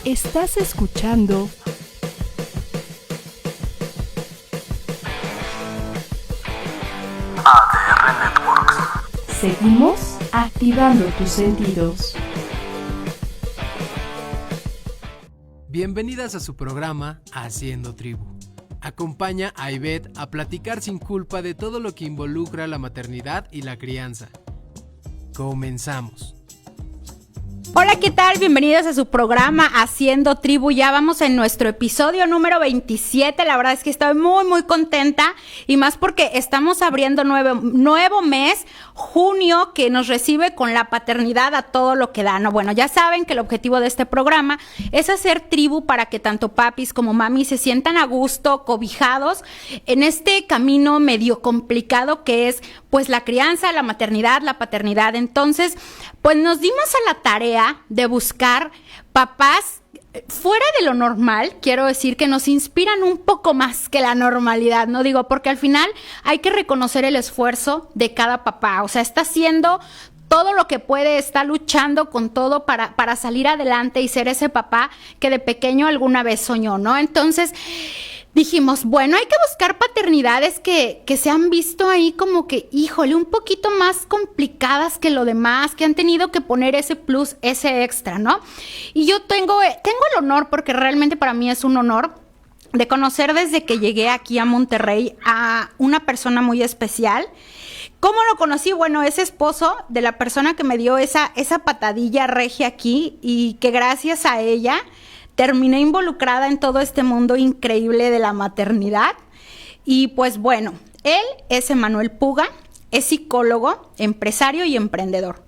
Estás escuchando ADR Networks. Seguimos activando tus sentidos. Bienvenidas a su programa Haciendo Tribu. Acompaña a Ivette a platicar sin culpa de todo lo que involucra la maternidad y la crianza. Comenzamos. Hola, ¿qué tal? Bienvenidos a su programa Haciendo Tribu. Ya vamos en nuestro episodio número 27. La verdad es que estoy muy contenta y más porque estamos abriendo nuevo mes, junio, que nos recibe con la paternidad a todo lo que da, ¿no? Bueno, ya saben que el objetivo de este programa es hacer tribu para que tanto papis como mamis se sientan a gusto, cobijados en este camino medio complicado que es pues la crianza, la maternidad, la paternidad. Entonces, pues nos dimos a la tarea de buscar papás fuera de lo normal, quiero decir que nos inspiran un poco más que la normalidad, ¿no? Digo, porque al final hay que reconocer el esfuerzo de cada papá, o sea, está haciendo todo lo que puede, está luchando con todo para salir adelante y ser ese papá que de pequeño alguna vez soñó, ¿no? Entonces dijimos, bueno, hay que buscar paternidades que se han visto ahí como que, híjole, un poquito más complicadas que lo demás, que han tenido que poner ese plus, ese extra, ¿no? Y yo tengo el honor, porque realmente para mí es un honor, de conocer desde que llegué aquí a Monterrey a una persona muy especial. ¿Cómo lo conocí? Bueno, es esposo de la persona que me dio esa patadilla regia aquí y que gracias a ella terminé involucrada en todo este mundo increíble de la maternidad. Y pues bueno, él es Emanuel Puga, es psicólogo, empresario y emprendedor.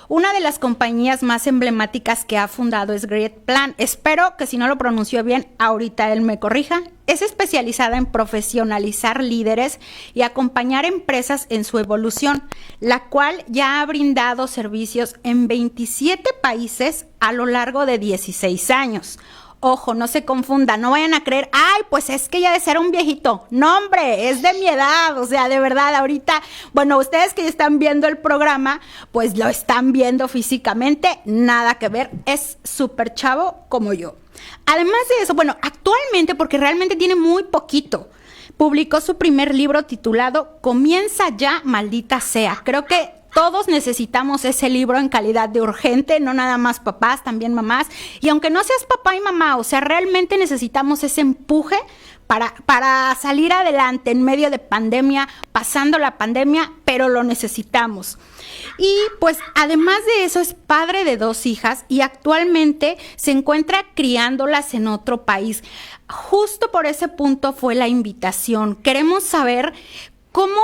Una de las compañías más emblemáticas que ha fundado es Great Plan. Espero que si no lo pronunció bien, ahorita él me corrija. Es especializada en profesionalizar líderes y acompañar empresas en su evolución, la cual ya ha brindado servicios en 27 países a lo largo de 16 años. Ojo, no se confundan, no vayan a creer, ay, pues es que ya de ser un viejito. No, hombre, es de mi edad, o sea, de verdad, ahorita, bueno, ustedes que están viendo el programa, pues lo están viendo físicamente, nada que ver, es súper chavo como yo. Además de eso, bueno, actualmente, porque realmente tiene muy poquito, publicó su primer libro titulado Comienza ya, maldita sea. Creo que todos necesitamos ese libro en calidad de urgente, no nada más papás, también mamás. Y aunque no seas papá y mamá, o sea, realmente necesitamos ese empuje para salir adelante en medio de pandemia, pasando la pandemia, pero lo necesitamos. Y pues además de eso es padre de 2 hijas y actualmente se encuentra criándolas en otro país. Justo por ese punto fue la invitación. Queremos saber cómo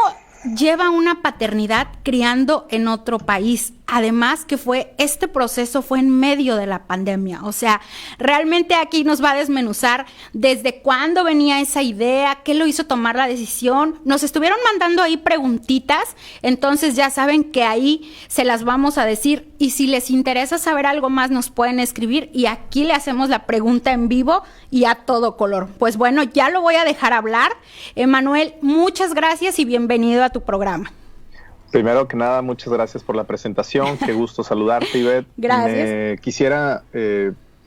lleva una paternidad criando en otro país. Además que este proceso fue en medio de la pandemia. O sea, realmente aquí nos va a desmenuzar desde cuándo venía esa idea, qué lo hizo tomar la decisión. Nos estuvieron mandando ahí preguntitas, entonces ya saben que ahí se las vamos a decir. Y si les interesa saber algo más, nos pueden escribir y aquí le hacemos la pregunta en vivo y a todo color. Pues bueno, ya lo voy a dejar hablar. Emanuel, muchas gracias y bienvenido a tu programa. Primero que nada, muchas gracias por la presentación. Qué gusto saludarte, Ivette. Gracias. Quisiera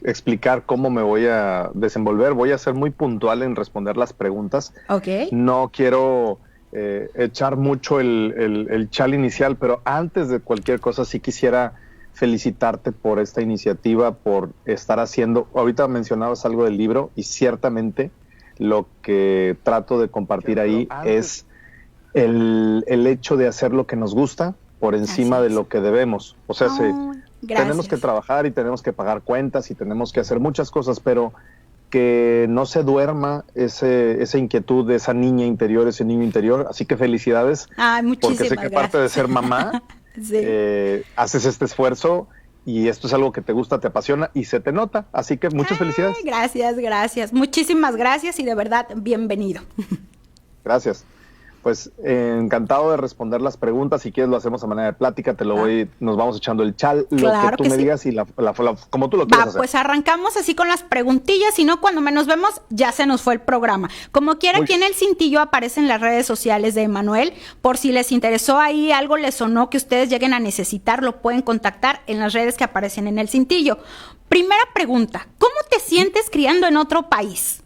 explicar cómo me voy a desenvolver. Voy a ser muy puntual en responder las preguntas. Ok. No quiero echar mucho el chal inicial, pero antes de cualquier cosa sí quisiera felicitarte por esta iniciativa, por estar haciendo. Ahorita mencionabas algo del libro y ciertamente lo que trato de compartir ahí es el hecho de hacer lo que nos gusta por encima de lo que debemos. O sea, tenemos que trabajar y tenemos que pagar cuentas y tenemos que hacer muchas cosas, pero que no se duerma esa inquietud de esa niña interior, ese niño interior. Así que felicidades, porque sé que aparte de ser mamá, sí, haces este esfuerzo y esto es algo que te gusta, te apasiona y se te nota. Así que muchas felicidades. Gracias. Muchísimas gracias y de verdad, bienvenido. Gracias. Pues encantado de responder las preguntas. Si quieres lo hacemos a manera de plática, nos vamos echando el chal, claro, lo que tú me digas y como tú lo quieras hacer. Pues arrancamos así con las preguntillas, si no cuando menos vemos ya se nos fue el programa. Como quiera, aquí en el cintillo aparecen las redes sociales de Emanuel, por si les interesó ahí, algo les sonó que ustedes lleguen a necesitar, lo pueden contactar en las redes que aparecen en el cintillo. primera pregunta, ¿cómo te sientes criando en otro país?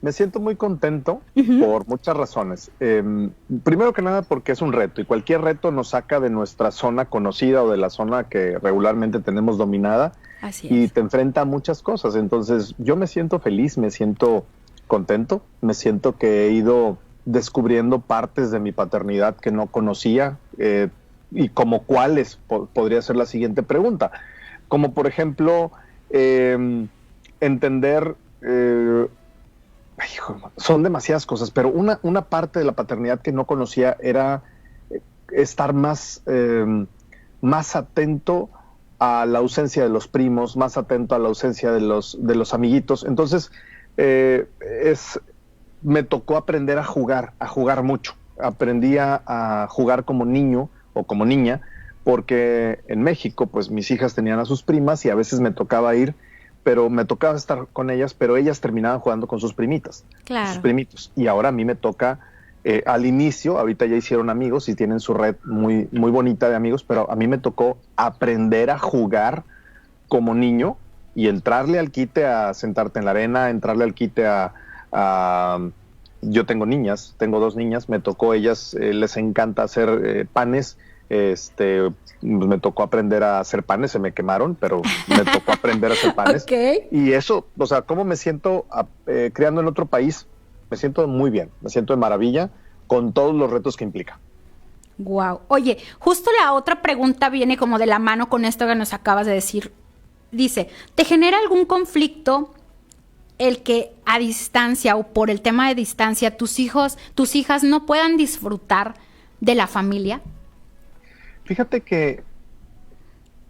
Me siento muy contento por muchas razones. Primero que nada porque es un reto y cualquier reto nos saca de nuestra zona conocida o de la zona que regularmente tenemos dominada. Así y es. te enfrenta a muchas cosas. Entonces yo me siento feliz, me siento contento, me siento que he ido descubriendo partes de mi paternidad que no conocía y como cuáles podría ser la siguiente pregunta. Como por ejemplo entender... son demasiadas cosas, pero una parte de la paternidad que no conocía era estar más atento a la ausencia de los primos, más atento a la ausencia de los amiguitos. Entonces, me tocó aprender a jugar mucho. Aprendí a jugar como niño o como niña, porque en México, pues mis hijas tenían a sus primas y a veces me tocaba ir, pero me tocaba estar con ellas, pero ellas terminaban jugando con sus primitas, Claro. sus primitos. Y ahora a mí me toca, al inicio, ahorita ya hicieron amigos y tienen su red muy, muy bonita de amigos, pero a mí me tocó aprender a jugar como niño y entrarle al quite a sentarte en la arena, entrarle al quite yo tengo niñas, tengo 2 niñas, me tocó ellas, les encanta hacer panes. Me tocó aprender a hacer panes, se me quemaron, pero me tocó aprender a hacer panes. Ok. Y eso, o sea, ¿cómo me siento criando en otro país? Me siento muy bien, me siento de maravilla con todos los retos que implica. Wow. Oye, justo la otra pregunta viene como de la mano con esto que nos acabas de decir. Dice, ¿te genera algún conflicto el que a distancia o por el tema de distancia tus hijas no puedan disfrutar de la familia? Fíjate que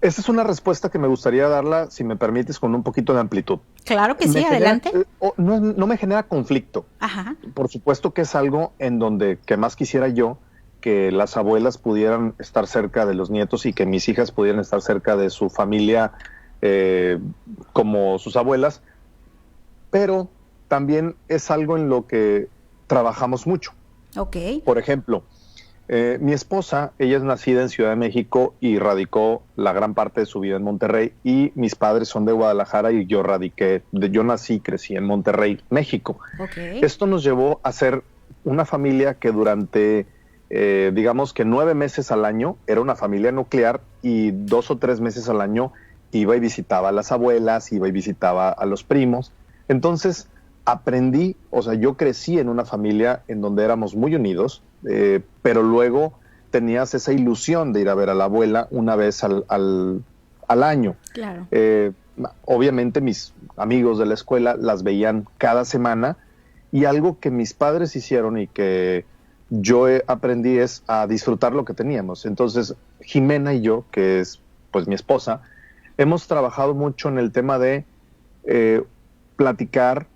esa es una respuesta que me gustaría darla, si me permites, con un poquito de amplitud. Claro que sí, adelante. No me genera conflicto. Ajá. Por supuesto que es algo en donde que más quisiera yo que las abuelas pudieran estar cerca de los nietos y que mis hijas pudieran estar cerca de su familia como sus abuelas, pero también es algo en lo que trabajamos mucho. Ok. Por ejemplo, mi esposa, ella es nacida en Ciudad de México y radicó la gran parte de su vida en Monterrey, y mis padres son de Guadalajara y yo nací y crecí en Monterrey, México. Okay. Esto nos llevó a ser una familia que durante, digamos que 9 meses al año era una familia nuclear, y 2 o 3 meses al año iba y visitaba a las abuelas, iba y visitaba a los primos. Entonces aprendí, o sea, yo crecí en una familia en donde éramos muy unidos, pero luego tenías esa ilusión de ir a ver a la abuela una vez al año. Claro. Obviamente mis amigos de la escuela las veían cada semana, y algo que mis padres hicieron y que yo aprendí es a disfrutar lo que teníamos. Entonces, Jimena y yo, que es pues mi esposa, hemos trabajado mucho en el tema de platicar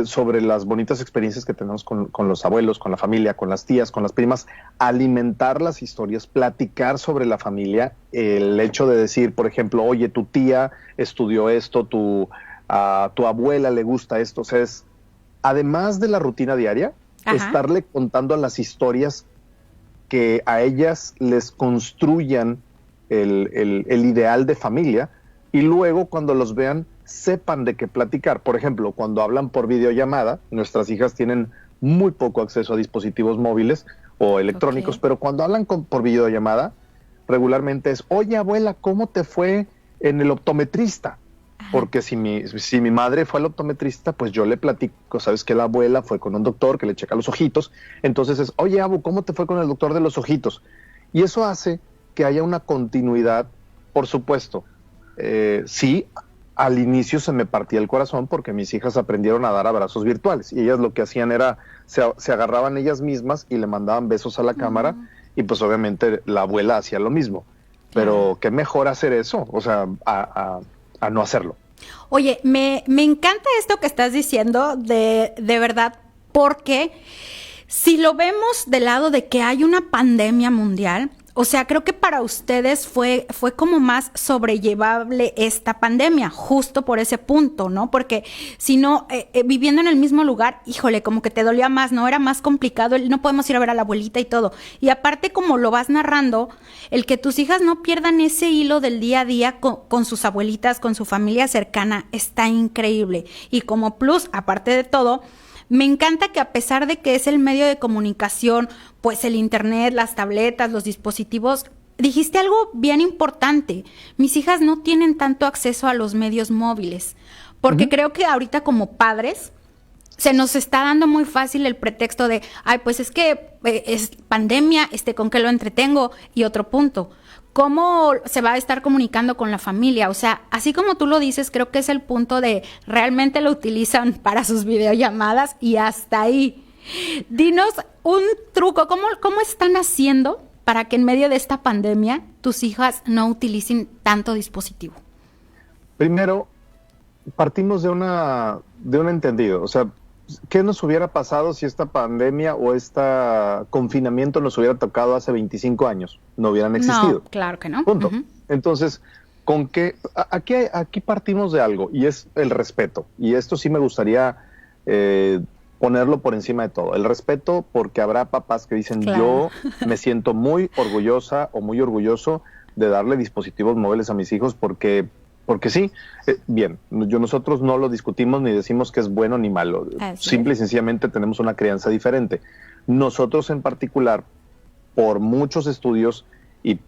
sobre las bonitas experiencias que tenemos con los abuelos, con la familia, con las tías, con las primas, alimentar las historias, platicar sobre la familia, el hecho de decir, por ejemplo, oye, tu tía estudió esto, a tu abuela le gusta esto. O sea, es, además de la rutina diaria, Ajá. estarle contando las historias que a ellas les construyan el ideal de familia, y luego cuando los vean sepan de qué platicar. Por ejemplo, cuando hablan por videollamada, nuestras hijas tienen muy poco acceso a dispositivos móviles o electrónicos, pero cuando hablan por videollamada, regularmente es, oye abuela, ¿cómo te fue en el optometrista? Ajá. Porque si mi madre fue al optometrista, pues yo le platico, sabes que la abuela fue con un doctor que le checa los ojitos, entonces es, oye abu, ¿cómo te fue con el doctor de los ojitos? Y eso hace que haya una continuidad. Por supuesto, sí, al inicio se me partía el corazón porque mis hijas aprendieron a dar abrazos virtuales, y ellas lo que hacían era, se agarraban ellas mismas y le mandaban besos a la cámara, y pues obviamente la abuela hacía lo mismo. Pero qué mejor hacer eso, o sea, a no hacerlo. Oye, me encanta esto que estás diciendo, de verdad, porque si lo vemos del lado de que hay una pandemia mundial, O sea, creo que para ustedes fue como más sobrellevable esta pandemia, justo por ese punto, ¿no? Porque si no, viviendo en el mismo lugar, híjole, como que te dolía más, ¿no? Era más complicado, no podemos ir a ver a la abuelita y todo. Y aparte, como lo vas narrando, el que tus hijas no pierdan ese hilo del día a día con sus abuelitas, con su familia cercana, está increíble. Y como plus, aparte de todo, me encanta que a pesar de que es el medio de comunicación, pues el internet, las tabletas, los dispositivos, dijiste algo bien importante. Mis hijas no tienen tanto acceso a los medios móviles, porque creo que ahorita como padres se nos está dando muy fácil el pretexto de, ay, pues es que es pandemia, ¿con qué lo entretengo? Y otro punto, ¿cómo se va a estar comunicando con la familia? O sea, así como tú lo dices, creo que es el punto de realmente lo utilizan para sus videollamadas y hasta ahí. Dinos un truco, ¿cómo están haciendo para que en medio de esta pandemia tus hijas no utilicen tanto dispositivo? Primero, partimos de un entendido. O sea, ¿qué nos hubiera pasado si esta pandemia o este confinamiento nos hubiera tocado hace 25 años? No hubieran existido. No, claro que no. Punto. Entonces, ¿con qué? Aquí partimos de algo, y es el respeto. Y esto sí me gustaría ponerlo por encima de todo. El respeto, porque habrá papás que dicen, claro, yo me siento muy orgullosa o muy orgulloso de darle dispositivos móviles a mis hijos porque sí, bien, nosotros no lo discutimos ni decimos que es bueno ni malo. Simple y sencillamente tenemos una crianza diferente. Nosotros en particular, por muchos estudios y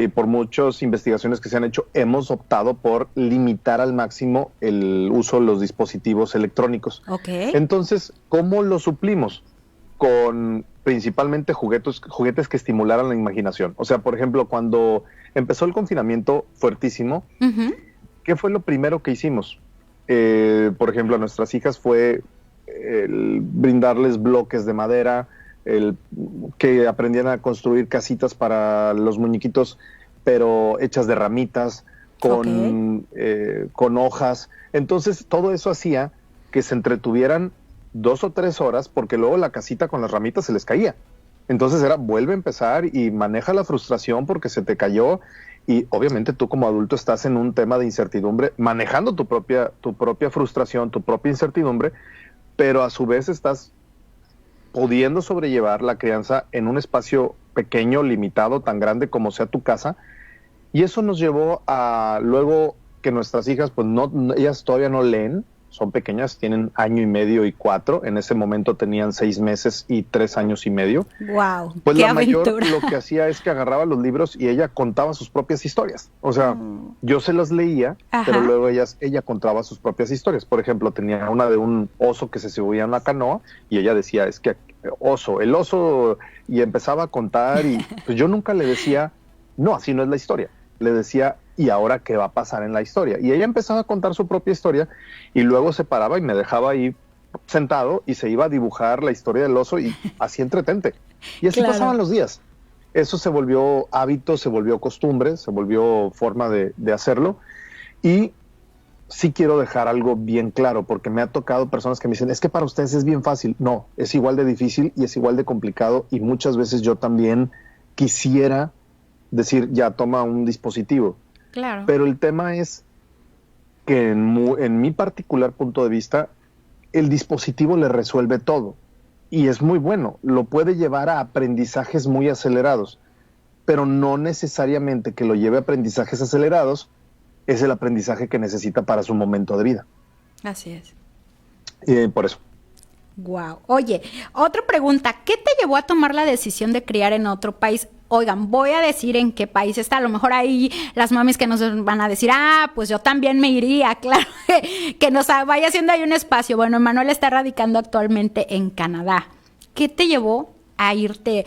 por muchas investigaciones que se han hecho, hemos optado por limitar al máximo el uso de los dispositivos electrónicos. Okay. Entonces, ¿cómo lo suplimos? Con principalmente juguetes que estimularan la imaginación. O sea, por ejemplo, cuando empezó el confinamiento fuertísimo, ¿qué fue lo primero que hicimos? Por ejemplo, a nuestras hijas fue brindarles bloques de madera, que aprendieran a construir casitas para los muñequitos, pero hechas de ramitas, con hojas. Entonces, todo eso hacía que se entretuvieran 2 o 3 horas, porque luego la casita con las ramitas se les caía. Entonces vuelve a empezar y maneja la frustración porque se te cayó. Y obviamente tú como adulto estás en un tema de incertidumbre, manejando tu propia frustración, tu propia incertidumbre, pero a su vez estás pudiendo sobrellevar la crianza en un espacio pequeño, limitado, tan grande como sea tu casa. Y eso nos llevó a luego que nuestras hijas, pues ellas todavía no leen, son pequeñas, tienen 1 año y medio y 4, en ese momento tenían 6 meses y 3 años y medio. ¡Wow! Pues ¡Qué la aventura! mayor lo que hacía es que agarraba los libros y ella contaba sus propias historias. O sea, yo se las leía, pero luego ella contaba sus propias historias. Por ejemplo, tenía una de un oso que se subía en una canoa y ella decía, es que el oso, y empezaba a contar, y pues yo nunca le decía, no, así no es la historia. Le decía, ¿y ahora qué va a pasar en la historia? Y ella empezaba a contar su propia historia y luego se paraba y me dejaba ahí sentado y se iba a dibujar la historia del oso y así entretente. Y así pasaban los días. Eso se volvió hábito, se volvió costumbre, se volvió forma de hacerlo. Y sí quiero dejar algo bien claro, porque me ha tocado personas que me dicen, es que para ustedes es bien fácil. No, es igual de difícil y es igual de complicado, y muchas veces yo también quisiera decir, ya toma un dispositivo. Claro. Pero el tema es que en mi particular punto de vista, el dispositivo le resuelve todo. Y es muy bueno, lo puede llevar a aprendizajes muy acelerados, pero no necesariamente que lo lleve a aprendizajes acelerados es el aprendizaje que necesita para su momento de vida. Así es. Por eso. Wow. Oye, otra pregunta, ¿qué te llevó a tomar la decisión de criar en otro país? Oigan, voy a decir en qué país está. A lo mejor ahí las mamis que nos van a decir, pues yo también me iría, claro, que nos vaya haciendo ahí un espacio. Bueno, Emanuel está radicando actualmente en Canadá. ¿Qué te llevó a irte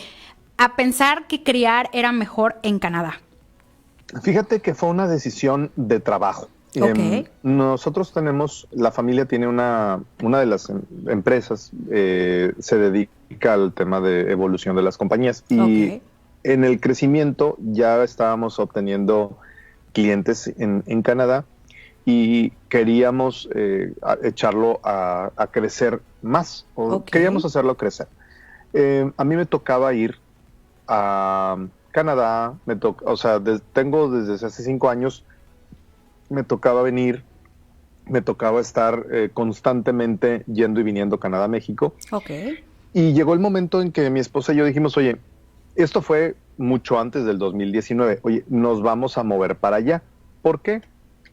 a pensar que criar era mejor en Canadá? Fíjate que fue una decisión de trabajo. Nosotros la familia tiene una de las empresas, se dedica al tema de evolución de las compañías, y en el crecimiento ya estábamos obteniendo clientes en Canadá y queríamos echarlo a crecer más, queríamos hacerlo crecer. A mí me tocaba ir a Canadá, tengo desde hace 5 años, me tocaba venir, me tocaba estar constantemente yendo y viniendo Canadá, México. Ok. Y llegó el momento en que mi esposa y yo dijimos, oye, esto fue mucho antes del 2019, oye, nos vamos a mover para allá. ¿Por qué?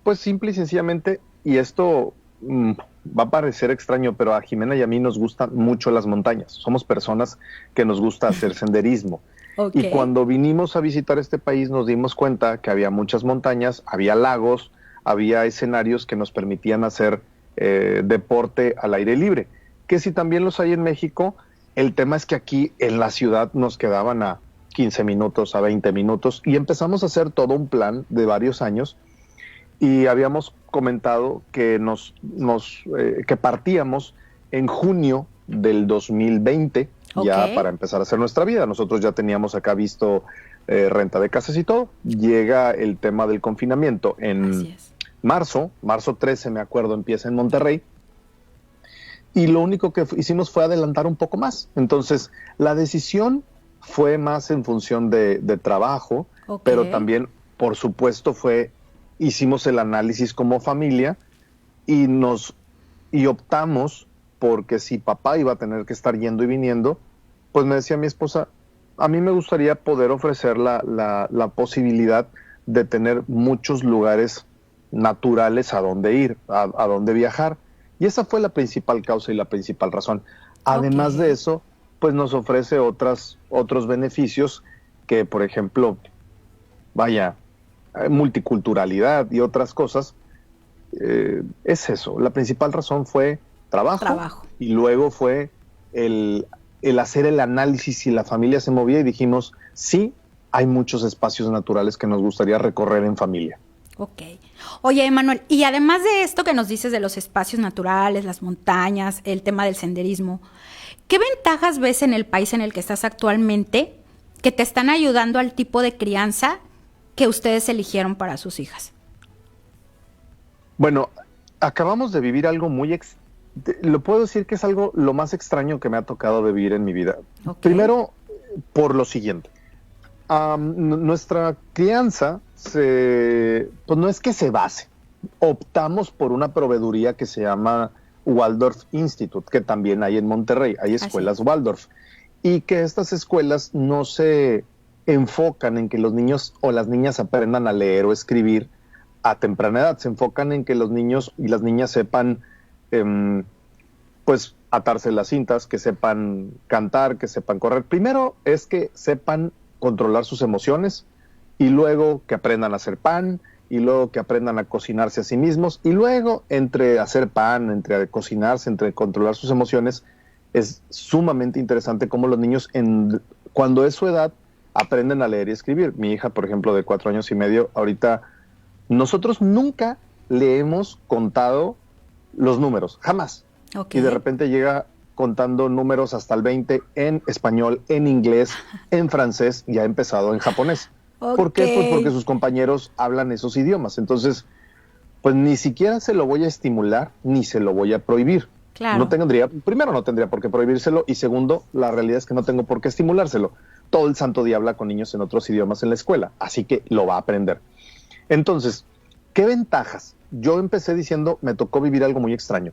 Pues simple y sencillamente, y esto va a parecer extraño, pero a Jimena y a mí nos gustan mucho las montañas. Somos personas que nos gusta hacer senderismo. Okay. Y cuando vinimos a visitar este país nos dimos cuenta que había muchas montañas, había lagos, había escenarios que nos permitían hacer deporte al aire libre. Que si también los hay en México, el tema es que aquí en la ciudad nos quedaban a 15 minutos, a 20 minutos, y empezamos a hacer todo un plan de varios años, y habíamos comentado que que partíamos en junio del 2020, ya para empezar a hacer nuestra vida. Nosotros ya teníamos acá visto renta de casas y todo. Llega el tema del confinamiento en marzo 13, me acuerdo, empieza en Monterrey, y lo único que hicimos fue adelantar un poco más. Entonces, la decisión fue más en función de trabajo, pero también, por supuesto, hicimos el análisis como familia y optamos porque si papá iba a tener que estar yendo y viniendo, pues me decía mi esposa, a mí me gustaría poder ofrecer la posibilidad de tener muchos lugares naturales a donde ir, a donde viajar. Y esa fue la principal causa y la principal razón. Además de eso, pues nos ofrece otros beneficios que, por ejemplo, multiculturalidad y otras cosas. Es eso. La principal razón fue trabajo. Y luego fue el hacer el análisis, y la familia se movía y dijimos, sí, hay muchos espacios naturales que nos gustaría recorrer en familia. Ok. Oye, Emanuel, y además de esto que nos dices de los espacios naturales, las montañas, el tema del senderismo, ¿qué ventajas ves en el país en el que estás actualmente que te están ayudando al tipo de crianza que ustedes eligieron para sus hijas? Bueno, acabamos de vivir algo lo puedo decir que es lo más extraño que me ha tocado vivir en mi vida. Primero, por lo siguiente. Nuestra crianza, pues no es que se base. Optamos por una proveeduría que se llama Waldorf Institute, que también hay en Monterrey. Hay escuelas Waldorf. Y que estas escuelas no se enfocan en que los niños o las niñas aprendan a leer o escribir a temprana edad. Se enfocan en que los niños y las niñas sepan, pues, atarse las cintas, que sepan cantar, que sepan correr. Primero es que sepan controlar sus emociones, y luego que aprendan a hacer pan, y luego que aprendan a cocinarse a sí mismos, y luego entre hacer pan, entre cocinarse, entre controlar sus emociones. Es sumamente interesante cómo los niños, cuando es su edad, aprenden a leer y escribir. Mi hija, por ejemplo, de 4 años y medio, ahorita, nosotros nunca le hemos contado los números, jamás. Y de repente llega contando números hasta el 20 en español, en inglés, en francés, y ha empezado en japonés. ¿Por qué? Pues porque sus compañeros hablan esos idiomas. Entonces, pues ni siquiera se lo voy a estimular, ni se lo voy a prohibir. Claro. Primero no tendría por qué prohibírselo, y segundo, la realidad es que no tengo por qué estimulárselo. Todo el santo día habla con niños en otros idiomas en la escuela, así que lo va a aprender. Entonces, ¿qué ventajas? Yo empecé diciendo, me tocó vivir algo muy extraño.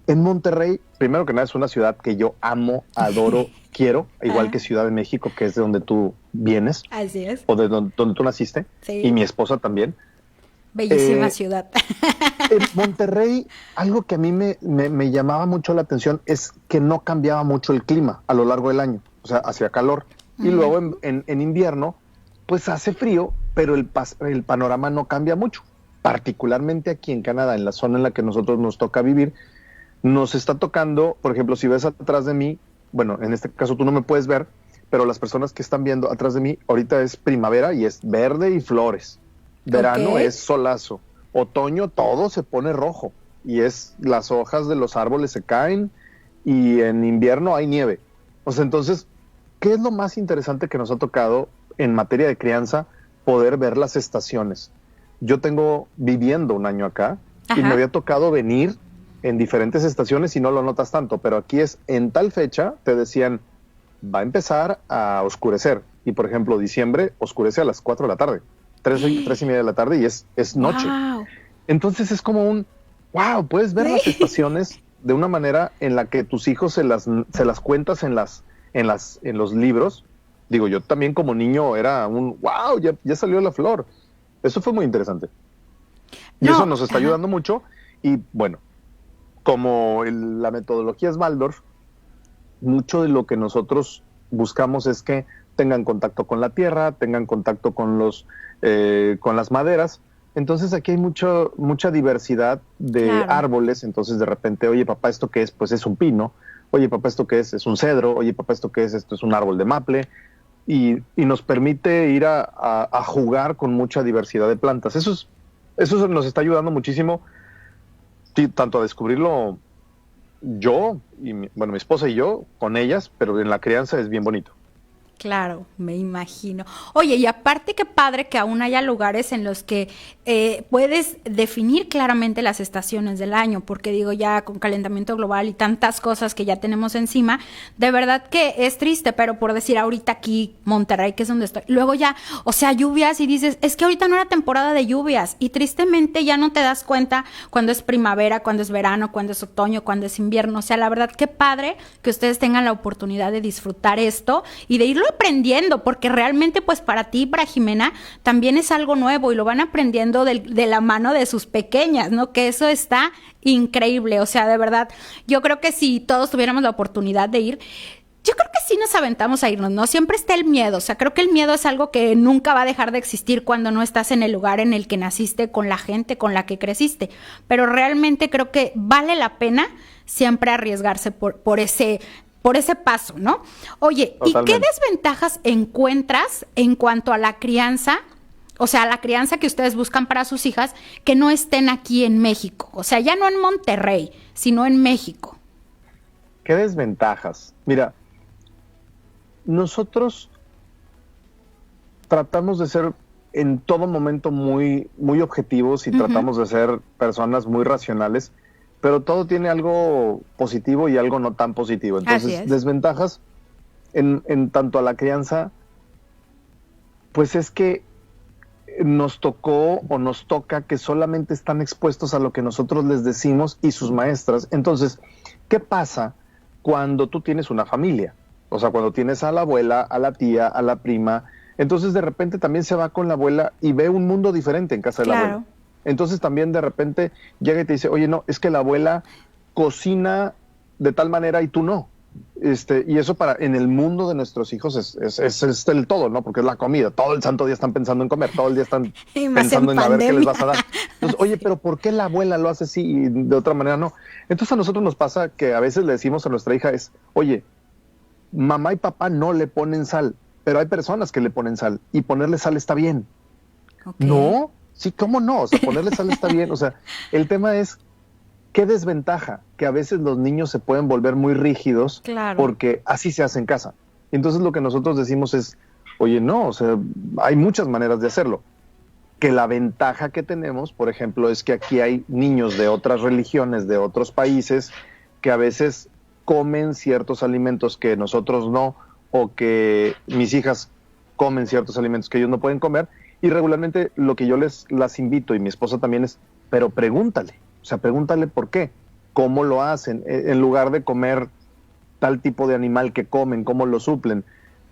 En Monterrey, primero que nada, es una ciudad que yo amo, adoro, quiero, igual que Ciudad de México, que es de donde tú vienes. Así es. O de donde tú naciste. Sí. Y mi esposa también. Bellísima ciudad. En Monterrey, algo que a mí me llamaba mucho la atención es que no cambiaba mucho el clima a lo largo del año. O sea, hacía calor. Y luego en invierno, pues hace frío, pero el panorama no cambia mucho. Particularmente aquí en Canadá, en la zona en la que nosotros nos toca vivir, nos está tocando, por ejemplo, si ves atrás de mí, bueno, en este caso tú no me puedes ver, pero las personas que están viendo atrás de mí, ahorita es primavera y es verde y flores. Verano es solazo. Otoño todo se pone rojo y las hojas de los árboles se caen, y en invierno hay nieve. O sea, entonces, ¿qué es lo más interesante que nos ha tocado en materia de crianza? Poder ver las estaciones. Yo tengo viviendo 1 año acá. Y me había tocado venir en diferentes estaciones y no lo notas tanto, pero aquí en tal fecha te decían, va a empezar a oscurecer, y por ejemplo diciembre oscurece a las 4 de la tarde, 3:30 de la tarde y es noche. Wow. Entonces es como wow, puedes ver las estaciones de una manera en la que tus hijos se las cuentas en los libros. Digo, yo también como niño era wow, ya salió la flor. Eso fue muy interesante. Y eso nos está ayudando mucho. Y bueno, como la metodología es Waldorf, mucho de lo que nosotros buscamos es que tengan contacto con la tierra, tengan contacto con las maderas. Entonces aquí hay mucha diversidad de árboles. Entonces de repente, oye papá, ¿esto qué es? Pues es un pino. Oye papá, ¿esto qué es? Es un cedro. Oye papá, ¿esto qué es? Esto es un árbol de maple. Y nos permite ir a jugar con mucha diversidad de plantas. Eso nos está ayudando muchísimo, tanto a descubrirlo yo, y mi esposa y yo, con ellas, pero en la crianza es bien bonito. Claro, me imagino. Oye, y aparte qué padre que aún haya lugares en los que puedes definir claramente las estaciones del año, porque digo, ya con calentamiento global y tantas cosas que ya tenemos encima, de verdad que es triste, pero por decir ahorita aquí, Monterrey, que es donde estoy, luego ya, o sea, lluvias y dices, es que ahorita no era temporada de lluvias y tristemente ya no te das cuenta cuando es primavera, cuando es verano, cuando es otoño, cuando es invierno. O sea, la verdad qué padre que ustedes tengan la oportunidad de disfrutar esto y de irlo aprendiendo, porque realmente pues para ti, para Jimena, también es algo nuevo y lo van aprendiendo de la mano de sus pequeñas, ¿no? Que eso está increíble. O sea, de verdad, yo creo que si todos tuviéramos la oportunidad de ir, yo creo que sí nos aventamos a irnos, ¿no? Siempre está el miedo, o sea, creo que el miedo es algo que nunca va a dejar de existir cuando no estás en el lugar en el que naciste, con la gente con la que creciste, pero realmente creo que vale la pena siempre arriesgarse por ese paso, ¿no? Oye, Totalmente. ¿y qué desventajas encuentras en cuanto a la crianza? O sea, la crianza que ustedes buscan para sus hijas que no estén aquí en México. O sea, ya no en Monterrey, sino en México. ¿Qué desventajas? Mira, nosotros tratamos de ser en todo momento muy, muy objetivos y tratamos de ser personas muy racionales, pero todo tiene algo positivo y algo no tan positivo. Entonces, desventajas en tanto a la crianza, pues es que nos tocó o nos toca que solamente están expuestos a lo que nosotros les decimos y sus maestras. Entonces, ¿qué pasa cuando tú tienes una familia? O sea, cuando tienes a la abuela, a la tía, a la prima, entonces de repente también se va con la abuela y ve un mundo diferente en casa de la abuela. Entonces también de repente llega y te dice, oye, no, es que la abuela cocina de tal manera y tú no. Y eso en el mundo de nuestros hijos es el todo, ¿no? Porque es la comida. Todo el santo día están pensando en comer, todo el día están pensando en a ver qué les vas a dar. Entonces, oye, pero ¿por qué la abuela lo hace así y de otra manera no? Entonces a nosotros nos pasa que a veces le decimos a nuestra hija oye, mamá y papá no le ponen sal, pero hay personas que le ponen sal y ponerle sal está bien. Okay. No, sí, ¿cómo no? O sea, ponerle sal está bien. O sea, el tema es qué desventaja que a veces los niños se pueden volver muy rígidos porque así se hace en casa. Entonces lo que nosotros decimos es, oye, no, o sea, hay muchas maneras de hacerlo. Que la ventaja que tenemos, por ejemplo, es que aquí hay niños de otras religiones, de otros países, que a veces comen ciertos alimentos que nosotros no, o que mis hijas comen ciertos alimentos que ellos no pueden comer, y regularmente lo que yo las invito, y mi esposa también es, pero pregúntale. O sea, pregúntale por qué, cómo lo hacen, en lugar de comer tal tipo de animal que comen, cómo lo suplen.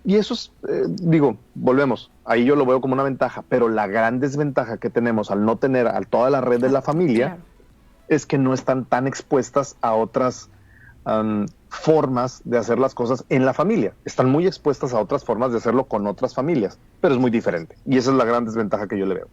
Y eso es, volvemos, ahí yo lo veo como una ventaja, pero la gran desventaja que tenemos al no tener a toda la red de la familia es que no están tan expuestas a otras formas de hacer las cosas en la familia. Están muy expuestas a otras formas de hacerlo con otras familias, pero es muy diferente. Y esa es la gran desventaja que yo le veo.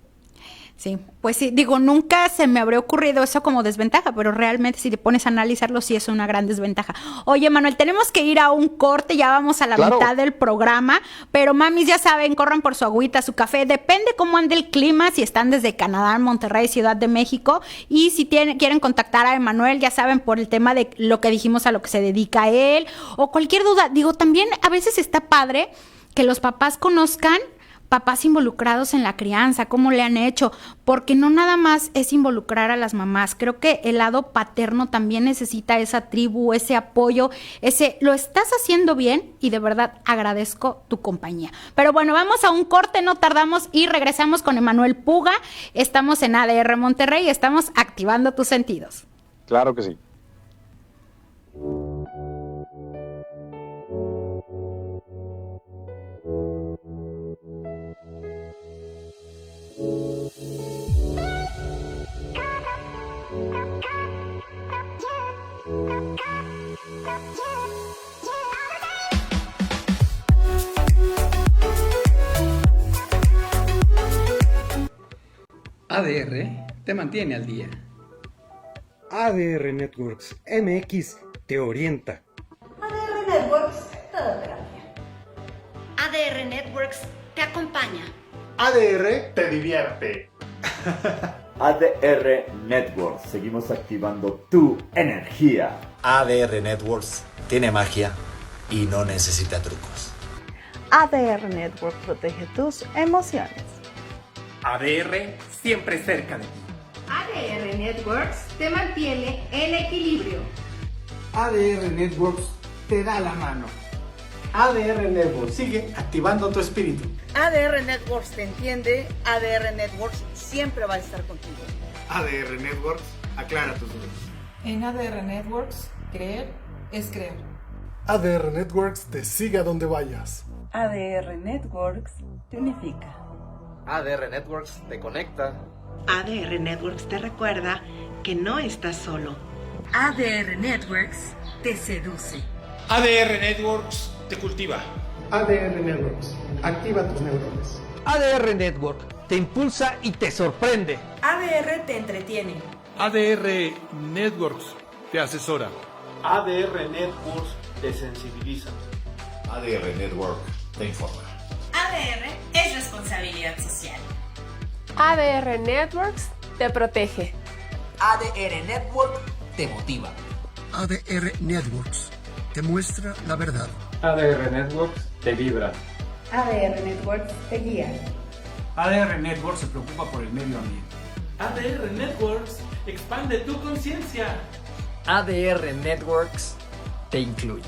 Sí, pues sí, nunca se me habría ocurrido eso como desventaja, pero realmente si te pones a analizarlo, sí es una gran desventaja. Oye, Manuel, tenemos que ir a un corte, ya vamos a la mitad del programa, pero mamis, ya saben, corran por su agüita, su café, depende cómo ande el clima, si están desde Canadá, Monterrey, Ciudad de México, y si quieren contactar a Emanuel, ya saben, por el tema de lo que dijimos, a lo que se dedica él, o cualquier duda. También a veces está padre que los papás conozcan papás involucrados en la crianza, cómo le han hecho, porque no nada más es involucrar a las mamás, creo que el lado paterno también necesita esa tribu, ese apoyo, lo estás haciendo bien y de verdad agradezco tu compañía. Pero bueno, vamos a un corte, no tardamos y regresamos con Emanuel Puga. Estamos en ADR Monterrey y estamos activando tus sentidos. Claro que sí. ADR te mantiene al día. ADR Networks MX te orienta. ADR Networks te da terapia. ADR Networks te acompaña. ADR te divierte. ADR Networks, seguimos activando tu energía. ADR Networks tiene magia y no necesita trucos. ADR Network protege tus emociones. ADR siempre cerca de ti. ADR Networks te mantiene en equilibrio. ADR Networks te da la mano. ADR Networks sigue activando tu espíritu. ADR Networks te entiende. ADR Networks siempre va a estar contigo. ADR Networks aclara tus dudas. En ADR Networks, creer es creer. ADR Networks te sigue a donde vayas. ADR Networks te unifica. ADR Networks te conecta. ADR Networks te recuerda que no estás solo. ADR Networks te seduce. ADR Networks te cultiva. ADR Networks activa tus neuronas. ADR Network te impulsa y te sorprende. ADR te entretiene. ADR Networks te asesora. ADR Networks te sensibiliza. ADR Network te informa. ADR es responsabilidad social. ADR Networks te protege. ADR Network te motiva. ADR Networks te muestra la verdad. ADR Networks te vibra. ADR Networks te guía. ADR Networks se preocupa por el medio ambiente. ADR Networks expande tu conciencia. ADR Networks te incluye.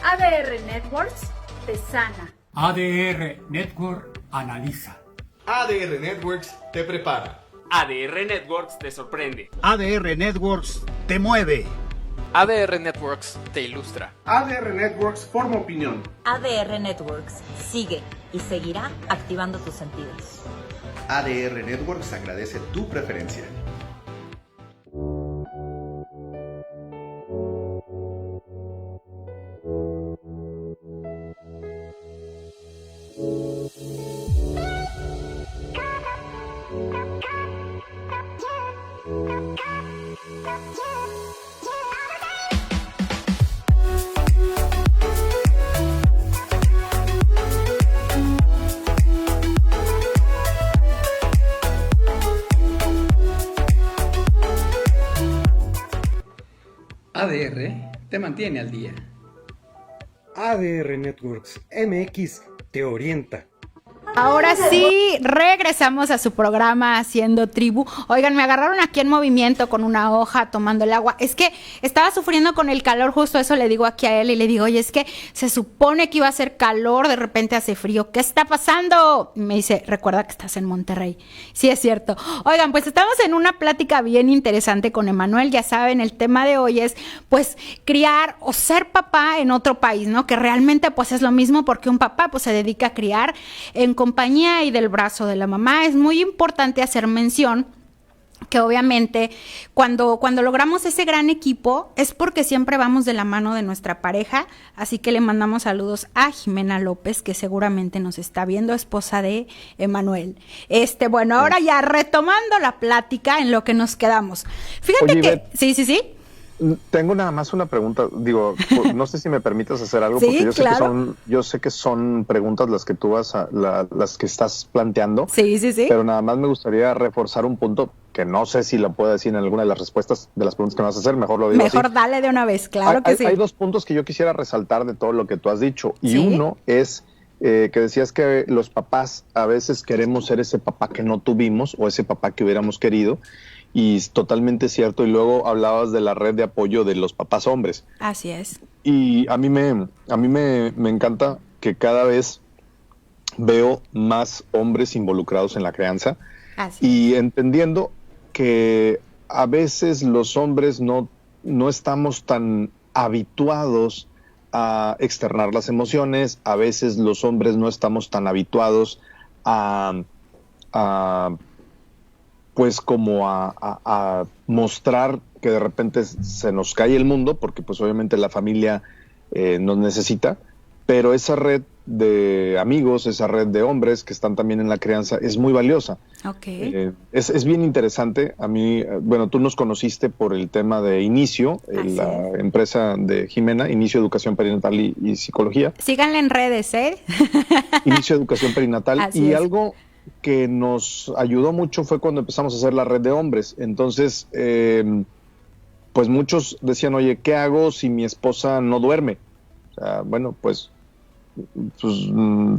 ADR Networks te sana. ADR Network analiza. ADR Networks te prepara. ADR Networks te sorprende. ADR Networks te mueve. ADR Networks te ilustra. ADR Networks forma opinión. ADR Networks sigue y seguirá activando tus sentidos. ADR Networks agradece tu preferencia. ADR te mantiene al día. ADR Networks MX te orienta. Ahora sí, regresamos a su programa Haciendo Tribu. Oigan, me agarraron aquí en movimiento con una hoja tomando el agua. Es que estaba sufriendo con el calor, justo eso le digo aquí a él y le digo, oye, es que se supone que iba a hacer calor, de repente hace frío. ¿Qué está pasando? Y me dice, recuerda que estás en Monterrey. Sí, es cierto. Oigan, pues estamos en una plática bien interesante con Emanuel. Ya saben, el tema de hoy es, pues, criar o ser papá en otro país, ¿no? Que realmente, pues, es lo mismo porque un papá, pues, se dedica a criar en compañía y del brazo de la mamá. Es muy importante hacer mención que obviamente cuando logramos ese gran equipo es porque siempre vamos de la mano de nuestra pareja, así que le mandamos saludos a Jimena López, que seguramente nos está viendo, esposa de Emanuel. Bueno, ahora ya retomando la plática en lo que nos quedamos. Fíjate. Oye, que Beth, sí. Tengo nada más una pregunta, digo, no sé si me permites hacer algo, sí, porque claro. yo sé que son preguntas las que tú las que estás planteando. Sí. Pero nada más me gustaría reforzar un punto que no sé si lo puedo decir en alguna de las respuestas de las preguntas que me vas a hacer, mejor lo digo Mejor así. Dale de una vez, claro que sí. Hay dos puntos que yo quisiera resaltar de todo lo que tú has dicho, y uno es que decías que los papás a veces queremos ser ese papá que no tuvimos o ese papá que hubiéramos querido, y es totalmente cierto. Y luego hablabas de la red de apoyo de los papás hombres. Así es. Y a mí me encanta que cada vez veo más hombres involucrados en la crianza. Así y entendiendo que a veces los hombres no estamos tan habituados a externar las emociones, a veces los hombres no estamos tan habituados a mostrar que de repente se nos cae el mundo, porque pues obviamente la familia nos necesita, pero esa red de amigos, esa red de hombres que están también en la crianza es muy valiosa. Okay. Es bien interesante. A mí, bueno, tú nos conociste por el tema de Inicio, la empresa de Jimena, Inicio Educación Perinatal y Psicología. Síganla en redes, Inicio Educación Perinatal. Así y es. Algo que nos ayudó mucho fue cuando empezamos a hacer la red de hombres. Entonces, pues muchos decían, oye, ¿qué hago si mi esposa no duerme? O sea, bueno, pues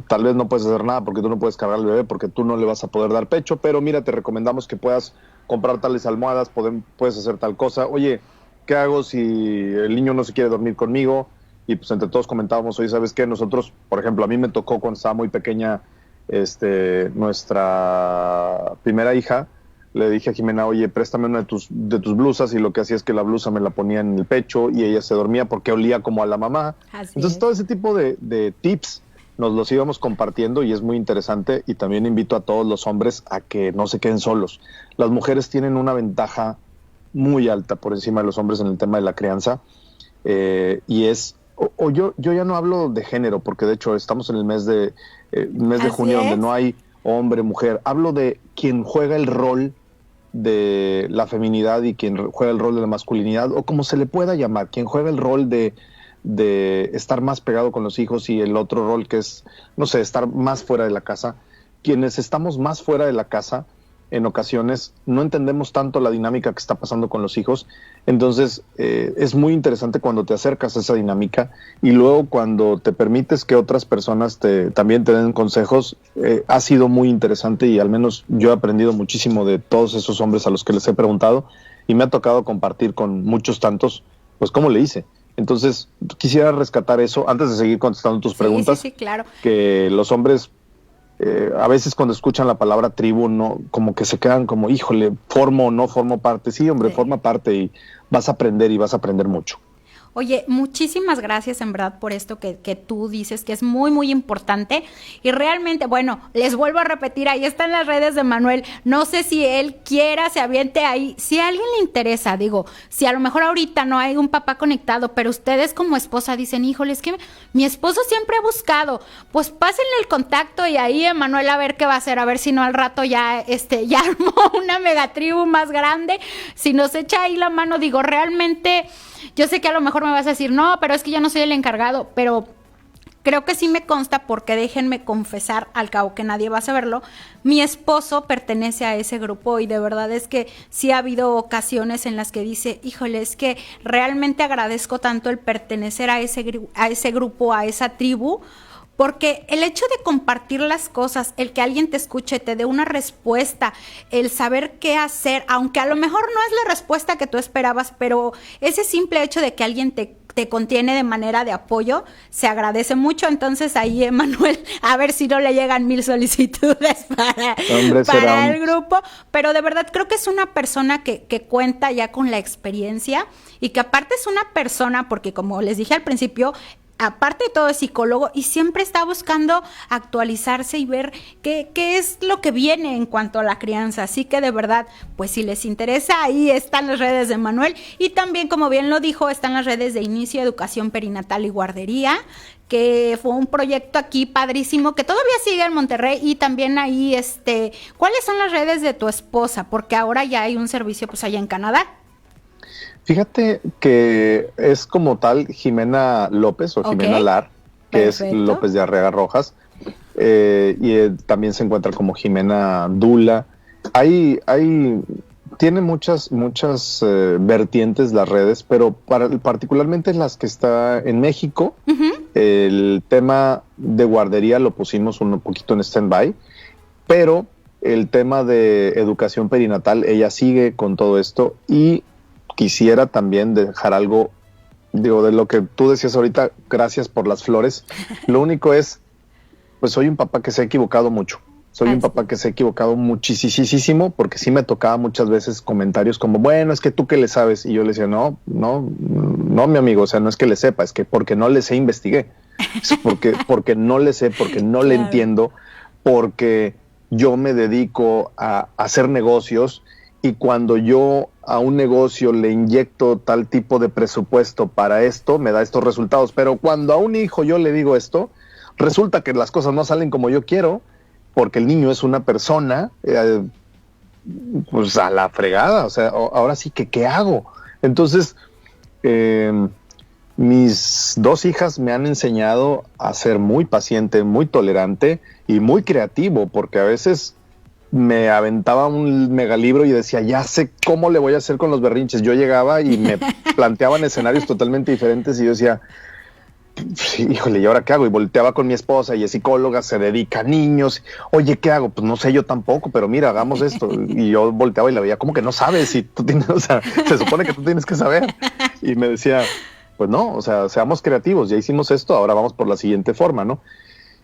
tal vez no puedes hacer nada porque tú no puedes cargar al bebé, porque tú no le vas a poder dar pecho, pero mira, te recomendamos que puedas comprar tales almohadas, puedes hacer tal cosa. Oye, ¿qué hago si el niño no se quiere dormir conmigo? Y pues entre todos comentábamos, oye, ¿sabes qué? Nosotros, por ejemplo, a mí me tocó cuando estaba muy pequeña, nuestra primera hija, le dije a Jimena, oye, préstame una de tus blusas, y lo que hacía es que la blusa me la ponía en el pecho y ella se dormía porque olía como a la mamá. Entonces todo ese tipo de tips nos los íbamos compartiendo y es muy interesante, y también invito a todos los hombres a que no se queden solos. Las mujeres tienen una ventaja muy alta por encima de los hombres en el tema de la crianza, y es, yo ya no hablo de género, porque de hecho estamos en el mes de junio, donde no hay hombre, mujer. Hablo de quien juega el rol de la feminidad y quien juega el rol de la masculinidad, o como se le pueda llamar, quien juega el rol de estar más pegado con los hijos, y el otro rol que es, no sé, estar más fuera de la casa. Quienes estamos más fuera de la casa, en ocasiones no entendemos tanto la dinámica que está pasando con los hijos. Entonces es muy interesante cuando te acercas a esa dinámica, y luego cuando te permites que otras personas también te den consejos. Ha sido muy interesante, y al menos yo he aprendido muchísimo de todos esos hombres a los que les he preguntado, y me ha tocado compartir con muchos tantos, pues cómo le hice. Entonces quisiera rescatar eso antes de seguir contestando tus preguntas. Sí, claro. Que los hombres a veces cuando escuchan la palabra tribu, no, como que se quedan como, híjole, ¿formo o no formo parte? Sí, hombre, forma parte, y vas a aprender mucho. Oye, muchísimas gracias en verdad por esto que tú dices, que es muy, muy importante. Y realmente, bueno, les vuelvo a repetir, ahí están las redes de Manuel. No sé si él quiera, se aviente ahí. Si a alguien le interesa, digo, si a lo mejor ahorita no hay un papá conectado, pero ustedes como esposa dicen, híjole, es que mi esposo siempre ha buscado, pues pásenle el contacto, y ahí Manuel a ver qué va a hacer, a ver si no al rato ya armó una megatribu más grande. Si nos echa ahí la mano, digo, realmente... Yo sé que a lo mejor me vas a decir, no, pero es que yo no soy el encargado, pero creo que sí me consta, porque déjenme confesar, al cabo que nadie va a saberlo, mi esposo pertenece a ese grupo, y de verdad es que sí ha habido ocasiones en las que dice, híjole, es que realmente agradezco tanto el pertenecer a ese grupo, a esa tribu, porque el hecho de compartir las cosas, el que alguien te escuche, te dé una respuesta, el saber qué hacer, aunque a lo mejor no es la respuesta que tú esperabas, pero ese simple hecho de que alguien te contiene de manera de apoyo, se agradece mucho. Entonces ahí, Manuel, a ver si no le llegan 1000 solicitudes para el grupo, pero de verdad creo que es una persona que cuenta ya con la experiencia, y que aparte es una persona, porque como les dije al principio, aparte de todo es psicólogo, y siempre está buscando actualizarse y ver qué es lo que viene en cuanto a la crianza. Así que de verdad, pues si les interesa, ahí están las redes de Manuel, y también, como bien lo dijo, están las redes de Inicio Educación Perinatal y Guardería, que fue un proyecto aquí padrísimo, que todavía sigue en Monterrey. Y también ahí, ¿cuáles son las redes de tu esposa? Porque ahora ya hay un servicio pues allá en Canadá. Fíjate que es como tal Jimena López, o Jimena Lar, que Perfecto. Es López de Arriaga Rojas, y también se encuentra como Jimena Dula. Tiene muchas vertientes las redes, pero particularmente las que está en México, El tema de guardería lo pusimos un poquito en stand-by, pero el tema de educación perinatal, ella sigue con todo esto y quisiera también dejar algo, digo, de lo que tú decías ahorita, gracias por las flores. Lo único es, pues soy un papá que se ha equivocado mucho. Soy un papá que se ha equivocado muchísimo, porque sí me tocaba muchas veces comentarios como, bueno, es que tú qué le sabes. Y yo le decía, no, mi amigo, o sea, no es que le sepa, es que porque no le sé, investigué. Es porque no le sé, porque no le entiendo, porque yo me dedico a hacer negocios y cuando yo a un negocio le inyecto tal tipo de presupuesto para esto, me da estos resultados. Pero cuando a un hijo yo le digo esto, resulta que las cosas no salen como yo quiero, porque el niño es una persona, pues a la fregada, o sea, ahora sí que ¿qué hago? Entonces, mis 2 hijas me han enseñado a ser muy paciente, muy tolerante y muy creativo, porque a veces me aventaba un megalibro y decía, ya sé cómo le voy a hacer con los berrinches. Yo llegaba y me planteaban escenarios totalmente diferentes y yo decía, híjole, ¿y ahora qué hago? Y volteaba con mi esposa, ella es psicóloga, se dedica a niños. Oye, ¿qué hago? Pues no sé yo tampoco, pero mira, hagamos esto. Y yo volteaba y la veía, ¿cómo que no sabes? Si tú tienes, o sea, se supone que tú tienes que saber. Y me decía, pues no, o sea, seamos creativos, ya hicimos esto, ahora vamos por la siguiente forma, ¿no?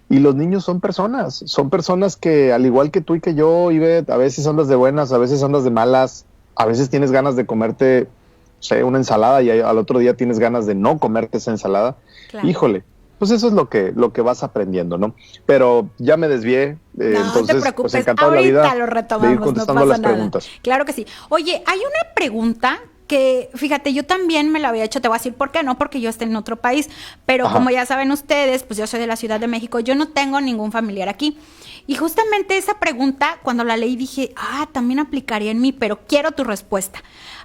Y los niños son personas que al igual que tú y que yo, Ivette, a veces andas de buenas, a veces andas de malas, a veces tienes ganas de comerte, no sé, una ensalada y al otro día tienes ganas de no comerte esa ensalada. Claro. Híjole, pues eso es lo que vas aprendiendo, ¿no? Pero ya me desvié, entonces te preocupes, pues encantado de la vida lo retomamos, de ir contestando no pasa las nada. preguntas. Claro que sí. Oye, hay una pregunta que, fíjate, yo también me la había hecho, te voy a decir por qué, no porque yo esté en otro país, pero como ya saben ustedes, pues yo soy de la Ciudad de México, yo no tengo ningún familiar aquí. Y justamente esa pregunta, cuando la leí dije, también aplicaría en mí, pero quiero tu respuesta.